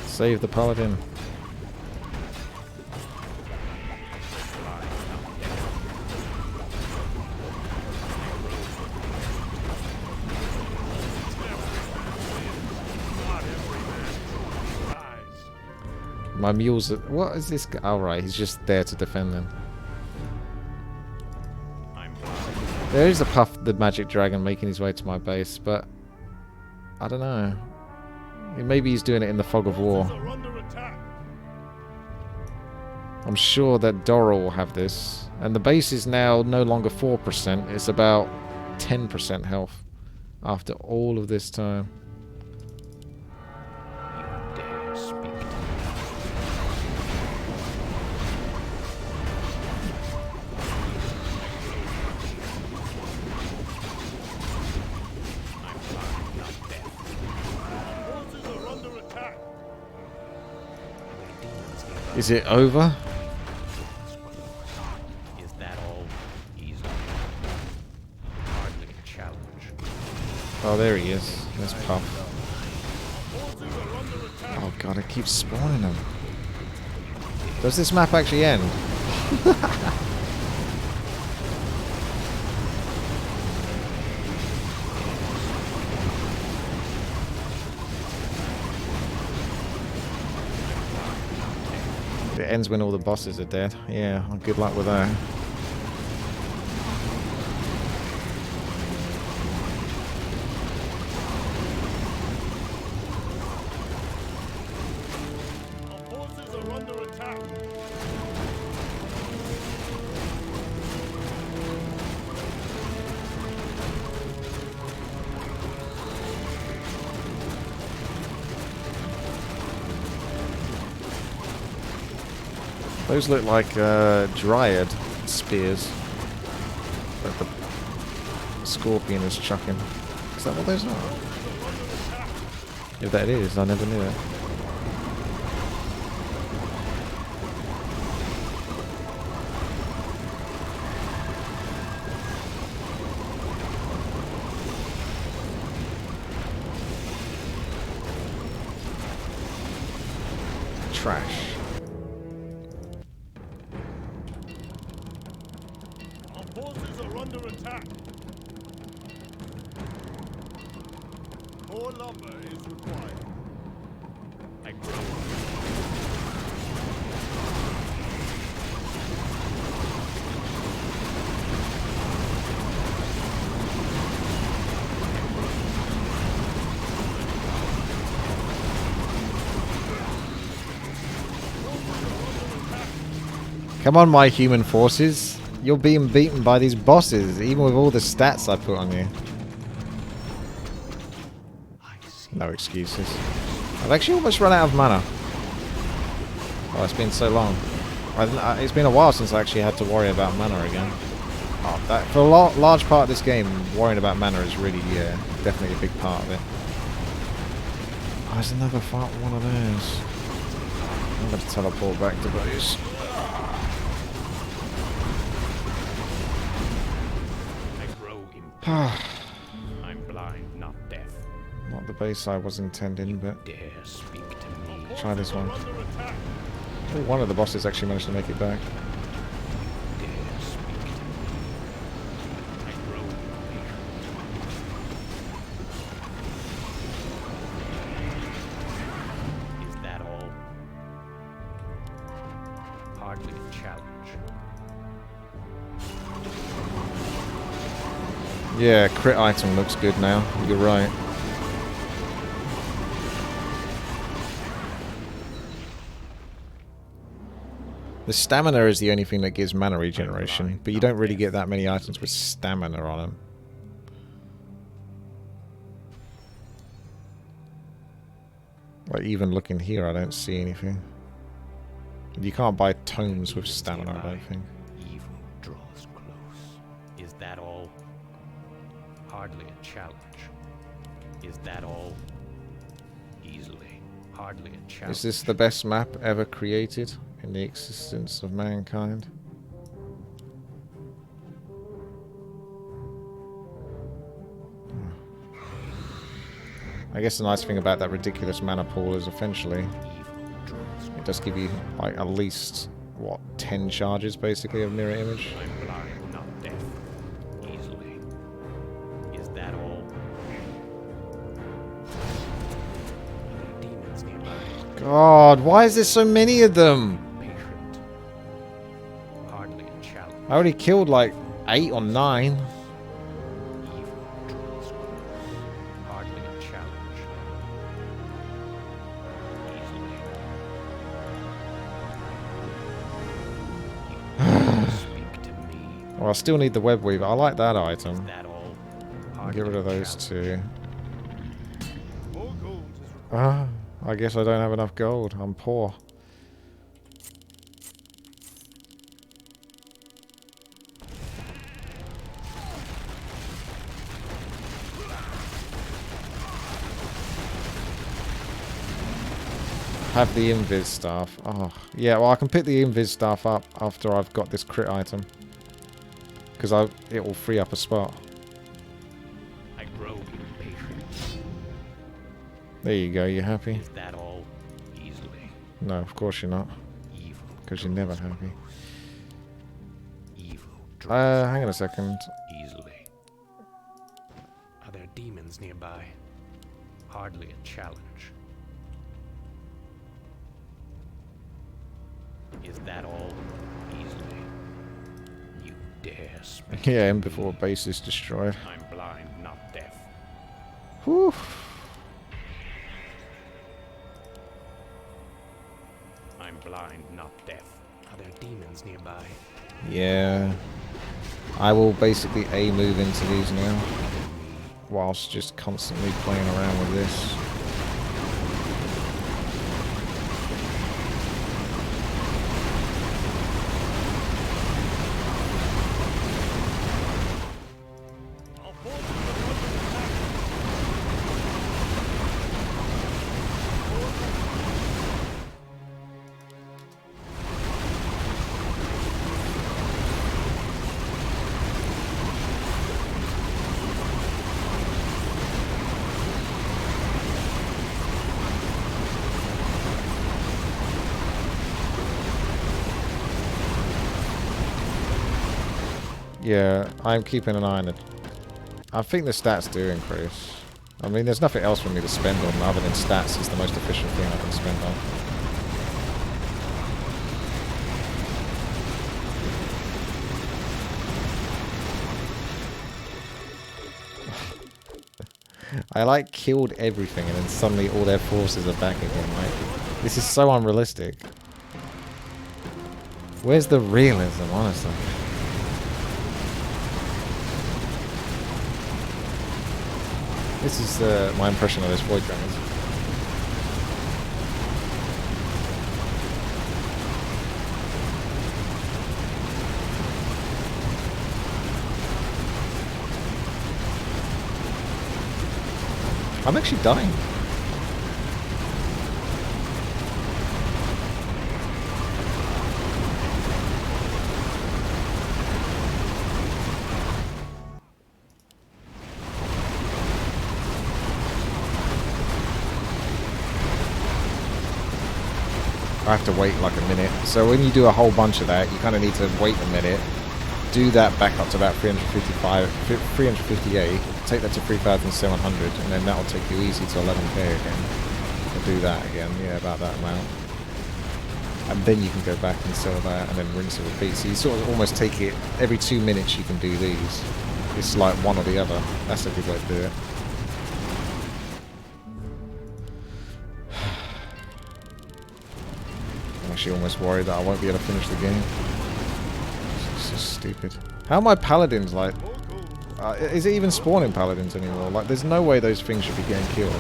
Save the paladin. My mules are... What is this guy? Oh, right, he's just there to defend them. There is a Puff the Magic Dragon making his way to my base, but... I don't know. Maybe he's doing it in the fog of war. I'm sure that Doral will have this. And the base is now no longer 4%. It's about 10% health. After all of this time. Is it over? Is that all? Easy. Hardly a challenge. Oh, there he is. There's Puff. Oh god, it keeps spawning them. Does this map actually end? It ends when all the bosses are dead. Yeah, well, good luck with that. Our forces are under attack. Those look like Dryad spears that the Scorpion is chucking. Is that what those are? If that is, I never knew it. Trash. Our forces are under attack. More lumber is required. I grow. Come on, my human forces. You're being beaten by these bosses, even with all the stats I put on you. No excuses. I've actually almost run out of mana. Oh, it's been so long. It's been a while since I actually had to worry about mana again. Oh, for a large part of this game, worrying about mana is really, definitely a big part of it. Oh, there's another one of those. I'm going to teleport back to base. I'm blind, not deaf. Not the base I was intending, but Dare speak to me. try this one. Oh, one of the bosses actually managed to make it back. Dare speak to me. I grow impatient. Is that all? Hardly a challenge. Yeah, crit item looks good now. You're right. The stamina is the only thing that gives mana regeneration, but you don't really get that many items with stamina on them. Like, even looking here, I don't see anything. You can't buy tomes with stamina, I don't think. Evil draws close. Is that all? Hardly a challenge. Is that all? Easily. Hardly a challenge. Is this the best map ever created in the existence of mankind? I guess the nice thing about that ridiculous mana pool is eventually it does give you like at least what 10 charges basically of mirror image. I'm blind, not deaf. Easily. Is that all? Are there demons nearby? God, why is there so many of them? Patient. Hardly a challenge. I already killed like 8 or 9. Evil draws close. Hardly a challenge. Easily. Speak to me. Well, I still need the web weaver. I like that item. Is that all? I'll get rid of those two. More gold is required. I guess I don't have enough gold. I'm poor. Have the invis staff. Oh, yeah, well I can pick the invis staff up after I've got this crit item. Because it will free up a spot. I grow impatient. There you go, you happy? Is that all? Easily. No, of course you're not. Evil. Because you're never draws happy. close. Evil. Draws Hang on a second. easily. Are there demons nearby? Hardly a challenge. Is that all? Easily. You dare speak. Yeah, and before base is destroyed. I'm blind, not deaf. Whew. I'm blind, not deaf. Are there demons nearby? Yeah. I will basically A-move into these now. Whilst just constantly playing around with this. Our forces are under attack. Yeah, I'm keeping an eye on it. I think the stats do increase. I mean, there's nothing else for me to spend on other than stats is the most efficient thing I can spend on. I like killed everything and then suddenly all their forces are back again. Like, this is so unrealistic. Where's the realism, honestly? This is my impression of this Void Dragons. I'm actually dying. I have to wait like a minute. So when you do a whole bunch of that, you kind of need to wait a minute. Do that back up to about 358. Take that to 3,700, and then that'll take you easy to 11k again. So do that again, yeah, about that amount. And then you can go back and sell that, and then rinse and repeat. So you sort of almost take it every 2 minutes. You can do these. It's like one or the other. That's a good way to do it. I'm actually almost worried that I won't be able to finish the game. It's just stupid. How are my paladins like? Is it even spawning paladins anymore? Like, there's no way those things should be getting killed.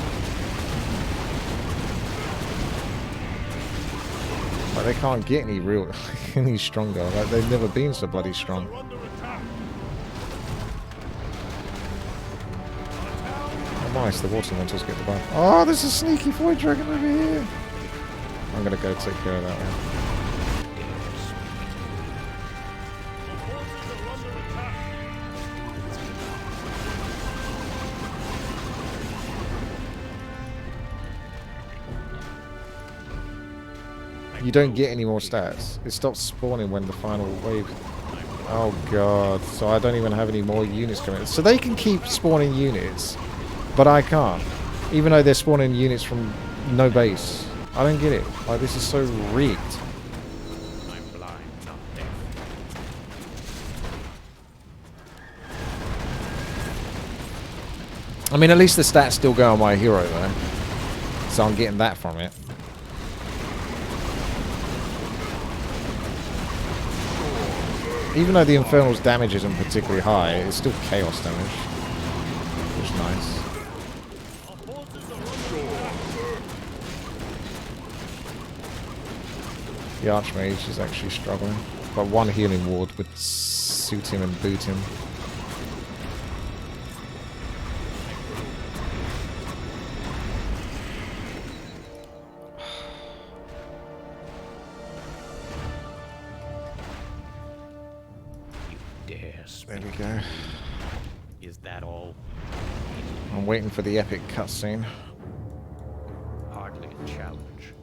Like, they can't get any real, any stronger. Like, they've never been so bloody strong. Oh, nice, the water elementals get the buff. Oh, there's a sneaky void dragon over here. I'm gonna go take care of that one. You don't get any more stats. It stops spawning when the final wave... Oh god, so I don't even have any more units coming. So they can keep spawning units, but I can't. Even though they're spawning units from no base. I don't get it. Like, this is so rigged. I'm blind, not deaf. I mean, at least the stats still go on my hero, though. So I'm getting that from it. Even though the Infernal's damage isn't particularly high, it's still chaos damage. Which is nice. The Archmage is actually struggling. But one healing ward would suit him and boot him. There we go. Is that all? I'm waiting for the epic cutscene. Hardly a challenge.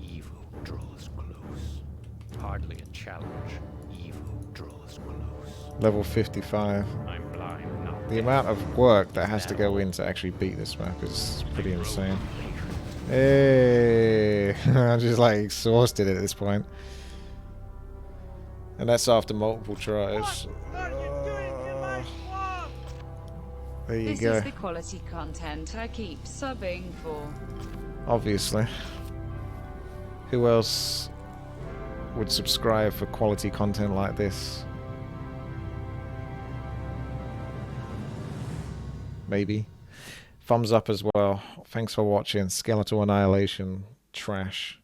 Evil draws close. Hardly a challenge. Evil draws close. Level 55. I'm blind, not The amount of work that has to go in to actually beat this map is pretty insane. Hey, I'm just like exhausted at this point. And that's after multiple tries. There you This go. is the quality content I keep subbing for. Obviously. Who else would subscribe for quality content like this? Maybe. Thumbs up as well. Thanks for watching. Skeletal Annihilation. Trash.